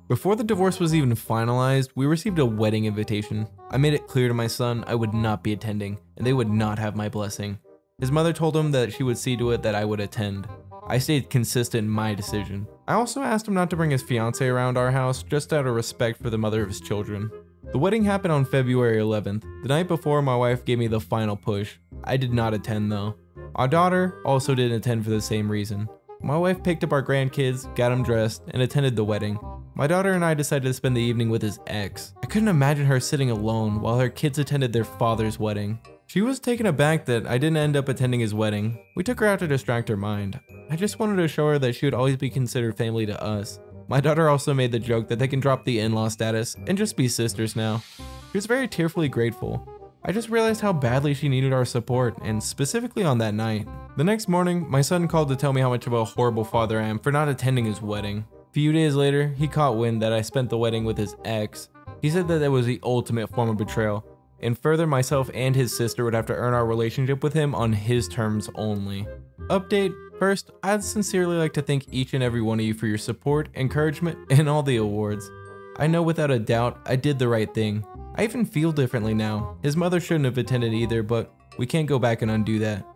Before the divorce was even finalized, we received a wedding invitation. I made it clear to my son I would not be attending, and they would not have my blessing. His mother told him that she would see to it that I would attend. I stayed consistent in my decision. I also asked him not to bring his fiancée around our house, just out of respect for the mother of his children. The wedding happened on February 11th. The night before, my wife gave me the final push. I did not attend though. Our daughter also didn't attend for the same reason. My wife picked up our grandkids, got them dressed, and attended the wedding. My daughter and I decided to spend the evening with his ex. I couldn't imagine her sitting alone while her kids attended their father's wedding. She was taken aback that I didn't end up attending his wedding. We took her out to distract her mind. I just wanted to show her that she would always be considered family to us. My daughter also made the joke that they can drop the in-law status and just be sisters now. She was very tearfully grateful. I just realized how badly she needed our support, and specifically on that night. The next morning, my son called to tell me how much of a horrible father I am for not attending his wedding. A few days later, he caught wind that I spent the wedding with his ex. He said that it was the ultimate form of betrayal, and further, myself and his sister would have to earn our relationship with him on his terms only. Update: first, I'd sincerely like to thank each and every one of you for your support, encouragement, and all the awards. I know without a doubt I did the right thing. I even feel differently now. His mother shouldn't have attended either, but we can't go back and undo that.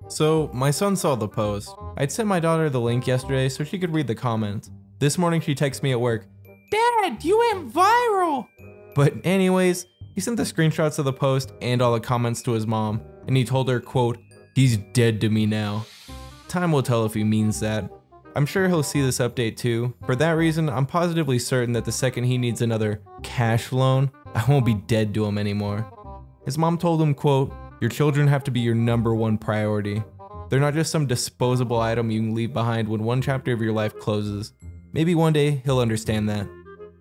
So, my son saw the post. I'd sent my daughter the link yesterday so she could read the comments. This morning she texted me at work, "Dad, you went viral!" But anyways, he sent the screenshots of the post and all the comments to his mom, and he told her, quote, "He's dead to me now." Time will tell if he means that. I'm sure he'll see this update too. For that reason, I'm positively certain that the second he needs another cash loan, I won't be dead to him anymore. His mom told him, quote, "Your children have to be your #1 priority. They're not just some disposable item you can leave behind when one chapter of your life closes." Maybe one day he'll understand that.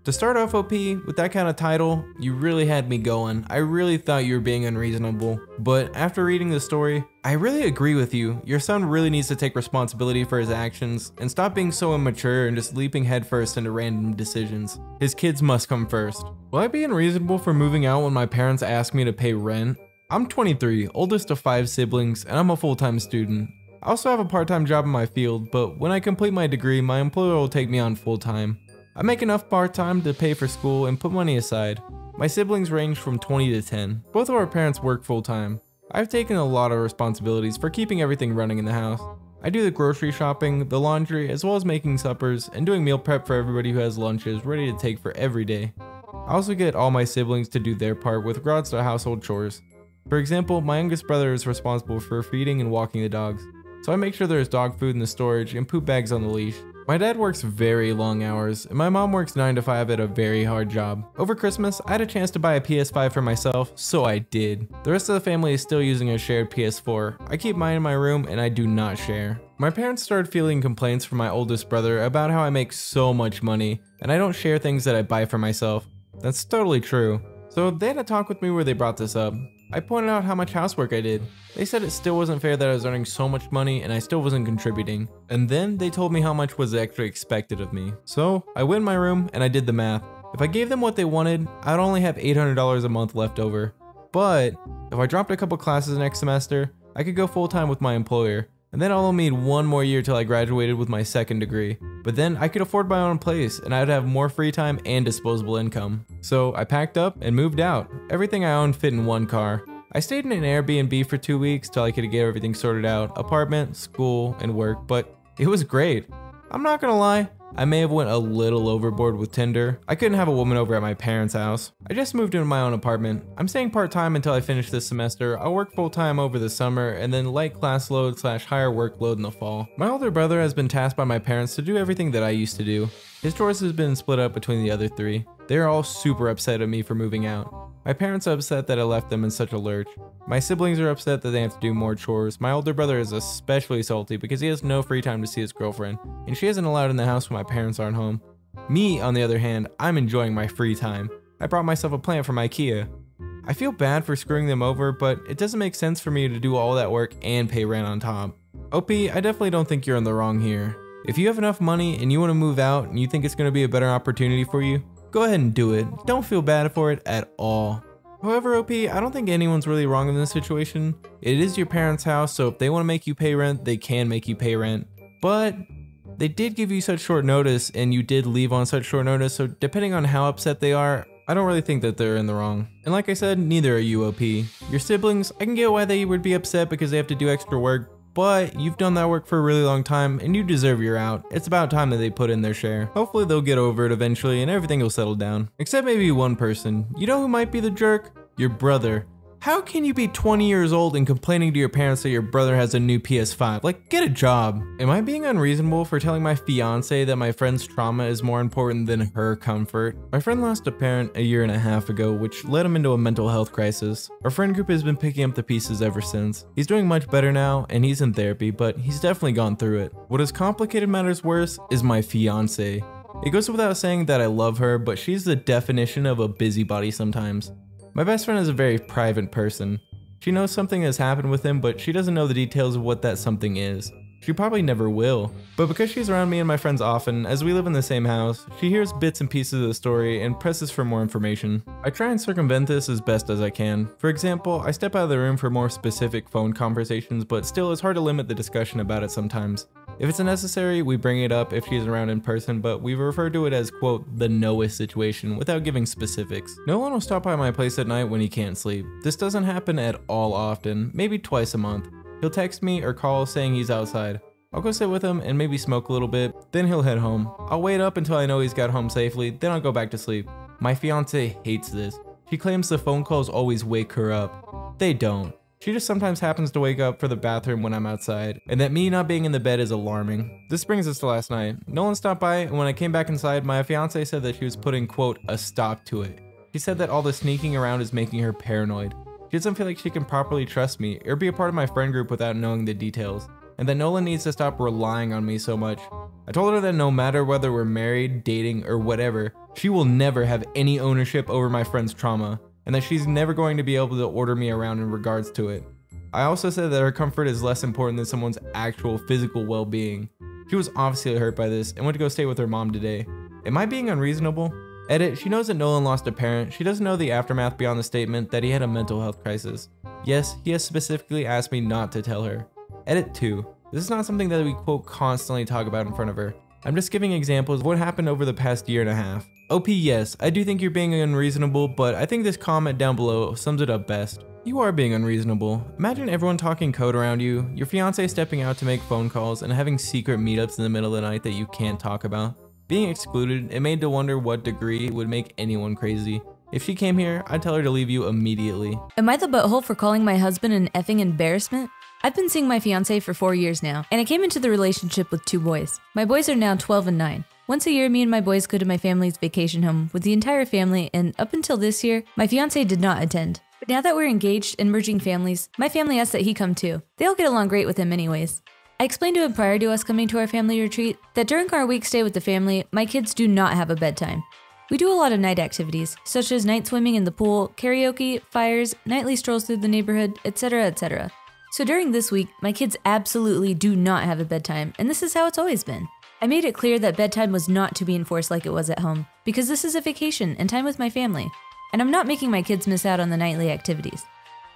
To start off, OP, with that kind of title, you really had me going. I really thought you were being unreasonable. But after reading the story, I really agree with you. Your son really needs to take responsibility for his actions and stop being so immature and just leaping headfirst into random decisions. His kids must come first. Will I be unreasonable for moving out when my parents ask me to pay rent? I'm 23, oldest of 5 siblings, and I'm a full-time student. I also have a part-time job in my field, but when I complete my degree, my employer will take me on full-time. I make enough part-time to pay for school and put money aside. My siblings range from 20 to 10. Both of our parents work full-time. I've taken a lot of responsibilities for keeping everything running in the house. I do the grocery shopping, the laundry, as well as making suppers and doing meal prep for everybody who has lunches ready to take for every day. I also get all my siblings to do their part with regards to household chores. For example, my youngest brother is responsible for feeding and walking the dogs, so I make sure there's dog food in the storage and poop bags on the leash. My dad works very long hours, and my mom works 9 to 5 at a very hard job. Over Christmas, I had a chance to buy a PS5 for myself, so I did. The rest of the family is still using a shared PS4. I keep mine in my room, and I do not share. My parents started feeling complaints from my oldest brother about how I make so much money, and I don't share things that I buy for myself. That's totally true. So they had a talk with me where they brought this up. I pointed out how much housework I did. They said it still wasn't fair that I was earning so much money and I still wasn't contributing. And then they told me how much was actually expected of me. So I went in my room and I did the math. If I gave them what they wanted, I'd only have $800 a month left over. But if I dropped a couple classes next semester, I could go full-time with my employer. And then I'll only need 1 more year till I graduated with my 2nd degree. But then I could afford my own place and I'd have more free time and disposable income. So I packed up and moved out. Everything I owned fit in 1 car. I stayed in an Airbnb for 2 weeks till I could get everything sorted out, apartment, school, and work, but it was great. I'm not gonna lie, I may have went a little overboard with Tinder. I couldn't have a woman over at my parents' house. I just moved into my own apartment. I'm staying part-time until I finish this semester. I'll work full-time over the summer and then light class load / higher workload in the fall. My older brother has been tasked by my parents to do everything that I used to do. His chores has been split up between the other 3. They're all super upset at me for moving out. My parents are upset that I left them in such a lurch. My siblings are upset that they have to do more chores. My older brother is especially salty because he has no free time to see his girlfriend, and she isn't allowed in the house when my parents aren't home. Me, on the other hand, I'm enjoying my free time. I brought myself a plant from IKEA. I feel bad for screwing them over, but it doesn't make sense for me to do all that work and pay rent on top. OP, I definitely don't think you're in the wrong here. If you have enough money and you want to move out and you think it's going to be a better opportunity for you, go ahead and do it. Don't feel bad for it at all. However, OP, I don't think anyone's really wrong in this situation. It is your parents' house, so if they want to make you pay rent, they can make you pay rent. But they did give you such short notice and you did leave on such short notice, so depending on how upset they are, I don't really think that they're in the wrong. And like I said, neither are you, OP. Your siblings, I can get why they would be upset because they have to do extra work, but you've done that work for a really long time and you deserve your out. It's about time that they put in their share. Hopefully they'll get over it eventually and everything will settle down. Except maybe one person. You know who might be the jerk? Your brother. How can you be 20 years old and complaining to your parents that your brother has a new PS5? Like, get a job. Am I being unreasonable for telling my fiance that my friend's trauma is more important than her comfort? My friend lost a parent a year and a half ago, which led him into a mental health crisis. Our friend group has been picking up the pieces ever since. He's doing much better now, and he's in therapy, but he's definitely gone through it. What has complicated matters worse is my fiance. It goes without saying that I love her, but she's the definition of a busybody sometimes. My best friend is a very private person. She knows something has happened with him, but she doesn't know the details of what that something is. She probably never will. But because she's around me and my friends often, as we live in the same house, she hears bits and pieces of the story and presses for more information. I try and circumvent this as best as I can. For example, I step out of the room for more specific phone conversations, but still it's hard to limit the discussion about it sometimes. If it's necessary, we bring it up if she's around in person, but we refer to it as, quote, the Noah situation without giving specifics. Nolan will stop by my place at night when he can't sleep. This doesn't happen at all often, maybe twice a month. He'll text me or call saying he's outside. I'll go sit with him and maybe smoke a little bit, then he'll head home. I'll wait up until I know he's got home safely, then I'll go back to sleep. My fiance hates this. She claims the phone calls always wake her up. They don't. She just sometimes happens to wake up for the bathroom when I'm outside, and that me not being in the bed is alarming. This brings us to last night. Nolan stopped by, and when I came back inside, my fiance said that she was putting, quote, a stop to it. She said that all the sneaking around is making her paranoid. She doesn't feel like she can properly trust me or be a part of my friend group without knowing the details, and that Nolan needs to stop relying on me so much. I told her that no matter whether we're married, dating, or whatever, she will never have any ownership over my friend's trauma, and that she's never going to be able to order me around in regards to it. I also said that her comfort is less important than someone's actual physical well-being. She was obviously hurt by this and went to go stay with her mom today. Am I being unreasonable? Edit, she knows that Nolan lost a parent. She doesn't know the aftermath beyond the statement that he had a mental health crisis. Yes, he has specifically asked me not to tell her. Edit 2. This is not something that we, quote, constantly talk about in front of her. I'm just giving examples of what happened over the past year and a half. OP, yes, I do think you're being unreasonable, but I think this comment down below sums it up best. You are being unreasonable. Imagine everyone talking code around you, your fiance stepping out to make phone calls, and having secret meetups in the middle of the night that you can't talk about. Being excluded, it made to wonder what degree it would make anyone crazy. If she came here, I'd tell her to leave you immediately. Am I the butthole for calling my husband an effing embarrassment? I've been seeing my fiance for 4 years now, and I came into the relationship with 2 boys. My boys are now 12 and 9. Once a year, me and my boys go to my family's vacation home with the entire family, and up until this year, my fiance did not attend. But now that we're engaged and merging families, my family asked that he come too. They all get along great with him anyways. I explained to him prior to us coming to our family retreat that during our week stay with the family, my kids do not have a bedtime. We do a lot of night activities, such as night swimming in the pool, karaoke, fires, nightly strolls through the neighborhood, etc., etc. So during this week, my kids absolutely do not have a bedtime, and this is how it's always been. I made it clear that bedtime was not to be enforced like it was at home, because this is a vacation and time with my family, and I'm not making my kids miss out on the nightly activities.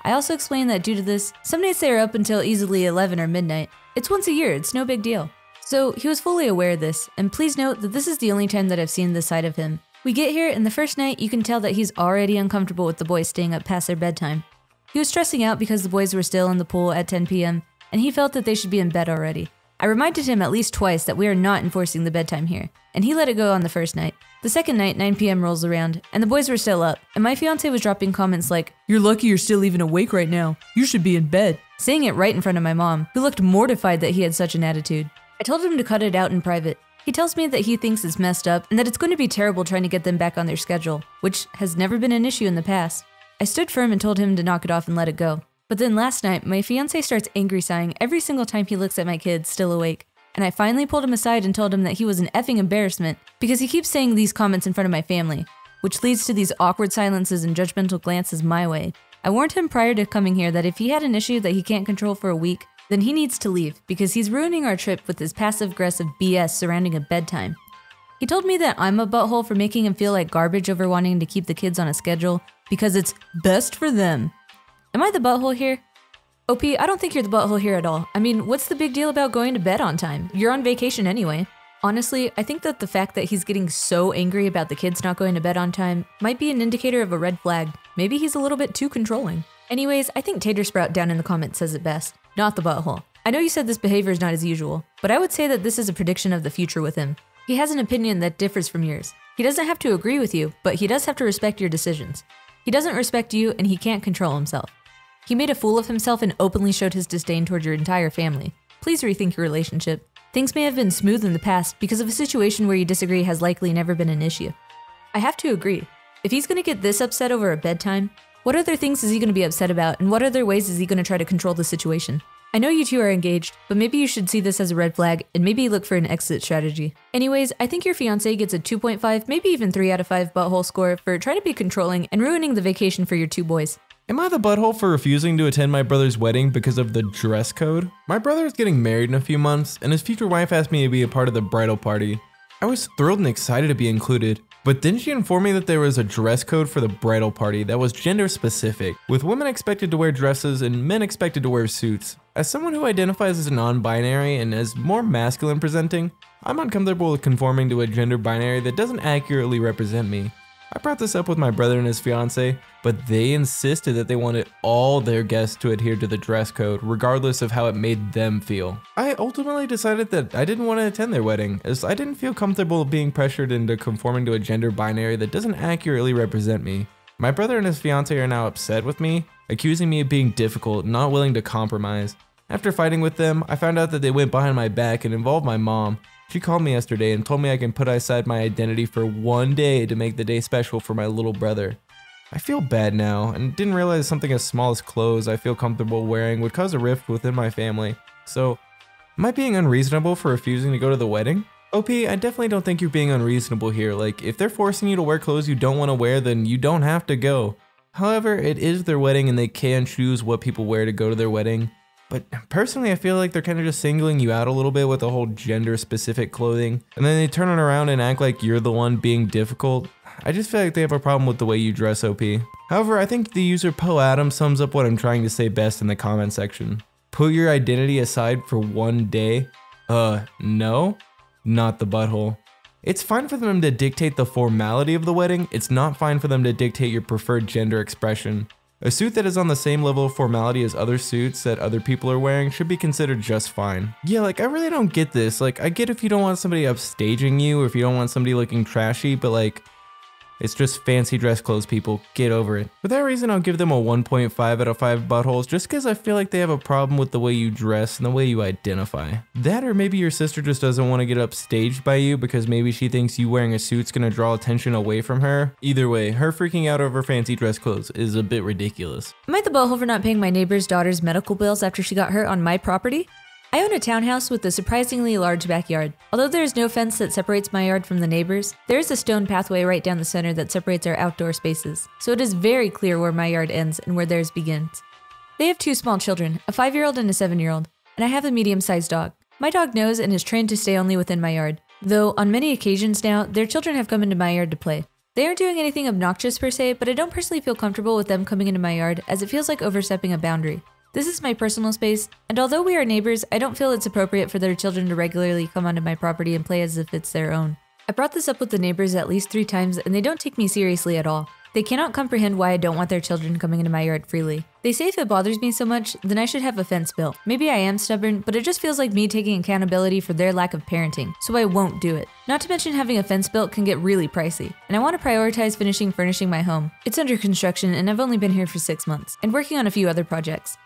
I also explained that due to this, some nights they are up until easily 11 or midnight. It's once a year, it's no big deal. So he was fully aware of this, and please note that this is the only time that I've seen this side of him. We get here, and the first night you can tell that he's already uncomfortable with the boys staying up past their bedtime. He was stressing out because the boys were still in the pool at 10 p.m., and he felt that they should be in bed already. I reminded him at least twice that we are not enforcing the bedtime here, and he let it go on the first night. The second night, 9 p.m. rolls around, and the boys were still up, and my fiance was dropping comments like, "You're lucky you're still even awake right now. You should be in bed," saying it right in front of my mom, who looked mortified that he had such an attitude. I told him to cut it out in private. He tells me that he thinks it's messed up and that it's going to be terrible trying to get them back on their schedule, which has never been an issue in the past. I stood firm and told him to knock it off and let it go. But then last night, my fiance starts angry sighing every single time he looks at my kids still awake. And I finally pulled him aside and told him that he was an effing embarrassment because he keeps saying these comments in front of my family, which leads to these awkward silences and judgmental glances my way. I warned him prior to coming here that if he had an issue that he can't control for a week, then he needs to leave because he's ruining our trip with his passive-aggressive BS surrounding a bedtime. He told me that I'm a butthole for making him feel like garbage over wanting to keep the kids on a schedule because it's best for them. Am I the butthole here? OP, I don't think you're the butthole here at all. I mean, what's the big deal about going to bed on time? You're on vacation anyway. Honestly, I think that the fact that he's getting so angry about the kids not going to bed on time might be an indicator of a red flag. Maybe he's a little bit too controlling. Anyways, I think Tater Sprout down in the comments says it best. Not the butthole. I know you said this behavior is not as usual, but I would say that this is a prediction of the future with him. He has an opinion that differs from yours. He doesn't have to agree with you, but he does have to respect your decisions. He doesn't respect you, and he can't control himself. He made a fool of himself and openly showed his disdain towards your entire family. Please rethink your relationship. Things may have been smooth in the past because of a situation where you disagree has likely never been an issue. I have to agree. If he's gonna get this upset over a bedtime, what other things is he gonna be upset about, and what other ways is he gonna try to control the situation? I know you two are engaged, but maybe you should see this as a red flag and maybe look for an exit strategy. Anyways, I think your fiancé gets a 2.5, maybe even 3 out of 5 butthole score for trying to be controlling and ruining the vacation for your two boys. Am I the butthole for refusing to attend my brother's wedding because of the dress code? My brother is getting married in a few months, and his future wife asked me to be a part of the bridal party. I was thrilled and excited to be included, but then she informed me that there was a dress code for the bridal party that was gender specific, with women expected to wear dresses and men expected to wear suits. As someone who identifies as non-binary and as more masculine presenting, I'm uncomfortable with conforming to a gender binary that doesn't accurately represent me. I brought this up with my brother and his fiance, but they insisted that they wanted all their guests to adhere to the dress code, regardless of how it made them feel. I ultimately decided that I didn't want to attend their wedding, as I didn't feel comfortable being pressured into conforming to a gender binary that doesn't accurately represent me. My brother and his fiance are now upset with me, accusing me of being difficult and not willing to compromise. After fighting with them, I found out that they went behind my back and involved my mom. She called me yesterday and told me I can put aside my identity for one day to make the day special for my little brother. I feel bad now, and didn't realize something as small as clothes I feel comfortable wearing would cause a rift within my family. So, am I being unreasonable for refusing to go to the wedding? OP, I definitely don't think you're being unreasonable here. Like, if they're forcing you to wear clothes you don't want to wear, then you don't have to go. However, it is their wedding and they can choose what people wear to go to their wedding. But personally, I feel like they're kind of just singling you out a little bit with the whole gender-specific clothing, and then they turn it around and act like you're the one being difficult. I just feel like they have a problem with the way you dress, OP. However, I think the user Poe Adam sums up what I'm trying to say best in the comment section. Put your identity aside for one day? No? Not the butthole. It's fine for them to dictate the formality of the wedding, it's not fine for them to dictate your preferred gender expression. A suit that is on the same level of formality as other suits that other people are wearing should be considered just fine. Yeah, like I really don't get this. Like I get if you don't want somebody upstaging you or if you don't want somebody looking trashy, but like it's just fancy dress clothes, people. Get over it. For that reason, I'll give them a 1.5 out of 5 buttholes just because I feel like they have a problem with the way you dress and the way you identify. That or maybe your sister just doesn't want to get upstaged by you because maybe she thinks you wearing a suit's gonna draw attention away from her. Either way, her freaking out over fancy dress clothes is a bit ridiculous. Am I the butthole for not paying my neighbor's daughter's medical bills after she got hurt on my property? I own a townhouse with a surprisingly large backyard. Although there is no fence that separates my yard from the neighbors, there is a stone pathway right down the center that separates our outdoor spaces, so it is very clear where my yard ends and where theirs begins. They have 2 small children, a 5-year-old and a 7-year-old, and I have a medium-sized dog. My dog knows and is trained to stay only within my yard, though on many occasions now, their children have come into my yard to play. They aren't doing anything obnoxious per se, but I don't personally feel comfortable with them coming into my yard as it feels like overstepping a boundary. This is my personal space, and although we are neighbors, I don't feel it's appropriate for their children to regularly come onto my property and play as if it's their own. I brought this up with the neighbors at least 3 times and they don't take me seriously at all. They cannot comprehend why I don't want their children coming into my yard freely. They say if it bothers me so much, then I should have a fence built. Maybe I am stubborn, but it just feels like me taking accountability for their lack of parenting, so I won't do it. Not to mention having a fence built can get really pricey, and I want to prioritize furnishing my home. It's under construction and I've only been here for 6 months, and working on a few other projects.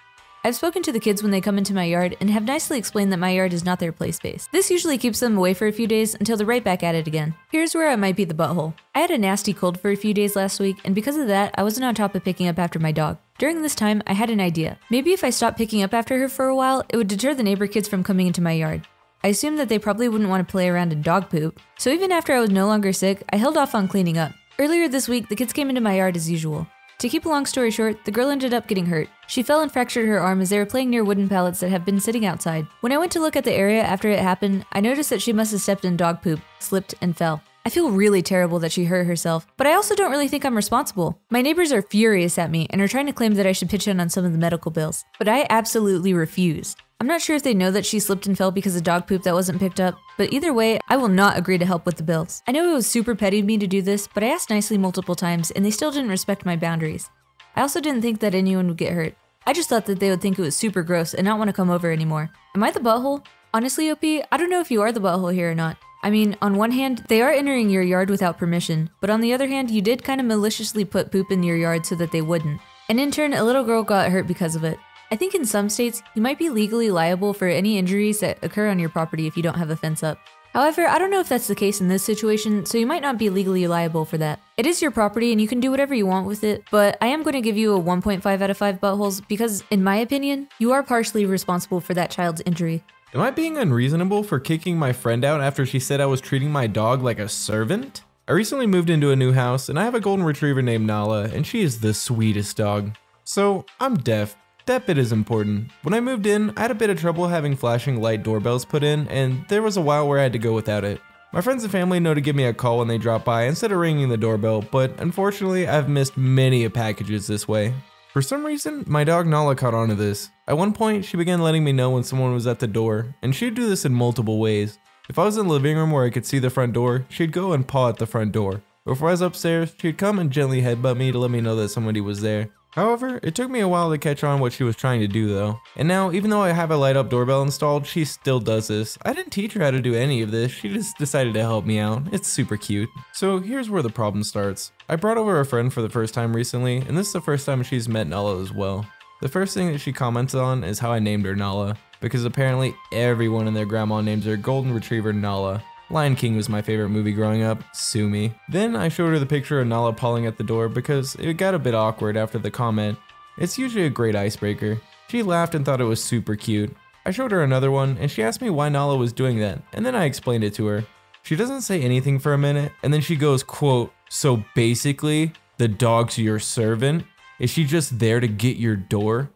I've spoken to the kids when they come into my yard and have nicely explained that my yard is not their play space. This usually keeps them away for a few days until they're right back at it again. Here's where I might be the butthole. I had a nasty cold for a few days last week, and because of that, I wasn't on top of picking up after my dog. During this time, I had an idea. Maybe if I stopped picking up after her for a while, it would deter the neighbor kids from coming into my yard. I assumed that they probably wouldn't want to play around in dog poop, so even after I was no longer sick, I held off on cleaning up. Earlier this week, the kids came into my yard as usual. To keep a long story short, the girl ended up getting hurt. She fell and fractured her arm as they were playing near wooden pallets that have been sitting outside. When I went to look at the area after it happened, I noticed that she must have stepped in dog poop, slipped, and fell. I feel really terrible that she hurt herself, but I also don't really think I'm responsible. My neighbors are furious at me and are trying to claim that I should pitch in on some of the medical bills, but I absolutely refuse. I'm not sure if they know that she slipped and fell because of dog poop that wasn't picked up, but either way, I will not agree to help with the bills. I know it was super petty of me to do this, but I asked nicely multiple times and they still didn't respect my boundaries. I also didn't think that anyone would get hurt. I just thought that they would think it was super gross and not want to come over anymore. Am I the butthole? Honestly, OP, I don't know if you are the butthole here or not. I mean, on one hand, they are entering your yard without permission, but on the other hand, you did kind of maliciously put poop in your yard so that they wouldn't. And in turn, a little girl got hurt because of it. I think in some states, you might be legally liable for any injuries that occur on your property if you don't have a fence up. However, I don't know if that's the case in this situation, so you might not be legally liable for that. It is your property and you can do whatever you want with it, but I am going to give you a 1.5 out of 5 buttholes because, in my opinion, you are partially responsible for that child's injury. Am I being unreasonable for kicking my friend out after she said I was treating my dog like a servant? I recently moved into a new house and I have a golden retriever named Nala and she is the sweetest dog. So, I'm deaf. That bit is important. When I moved in, I had a bit of trouble having flashing light doorbells put in, and there was a while where I had to go without it. My friends and family know to give me a call when they drop by instead of ringing the doorbell, but unfortunately, I've missed many packages this way. For some reason, my dog Nala caught on to this. At one point, she began letting me know when someone was at the door, and she'd do this in multiple ways. If I was in the living room where I could see the front door, she'd go and paw at the front door. Or if I was upstairs, she'd come and gently headbutt me to let me know that somebody was there. However, it took me a while to catch on what she was trying to do though. And now, even though I have a light up doorbell installed, she still does this. I didn't teach her how to do any of this, she just decided to help me out. It's super cute. So here's where the problem starts. I brought over a friend for the first time recently, and this is the first time she's met Nala as well. The first thing that she commented on is how I named her Nala, because apparently everyone and their grandma names their golden retriever Nala. Lion King was my favorite movie growing up, sue me. Then I showed her the picture of Nala pawing at the door because it got a bit awkward after the comment. It's usually a great icebreaker. She laughed and thought it was super cute. I showed her another one and she asked me why Nala was doing that, and then I explained it to her. She doesn't say anything for a minute, and then she goes, quote, "So basically, the dog's your servant? Is she just there to get your door?"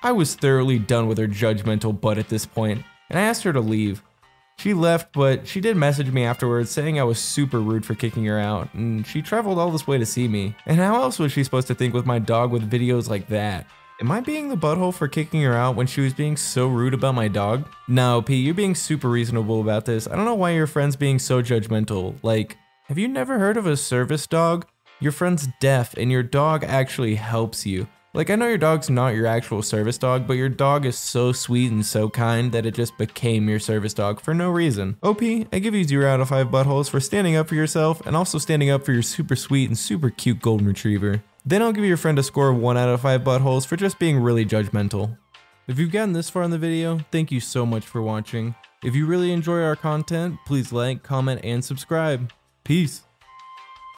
I was thoroughly done with her judgmental butt at this point, and I asked her to leave. She left, but she did message me afterwards saying I was super rude for kicking her out, and she traveled all this way to see me. And how else was she supposed to think with my dog with videos like that? Am I being the butthole for kicking her out when she was being so rude about my dog? No, P, you're being super reasonable about this. I don't know why your friend's being so judgmental. Like, have you never heard of a service dog? Your friend's deaf and your dog actually helps you. Like, I know your dog's not your actual service dog, but your dog is so sweet and so kind that it just became your service dog for no reason. OP, I give you 0 out of 5 buttholes for standing up for yourself and also standing up for your super sweet and super cute golden retriever. Then I'll give your friend a score of 1 out of 5 buttholes for just being really judgmental. If you've gotten this far in the video, thank you so much for watching. If you really enjoy our content, please like, comment, and subscribe. Peace.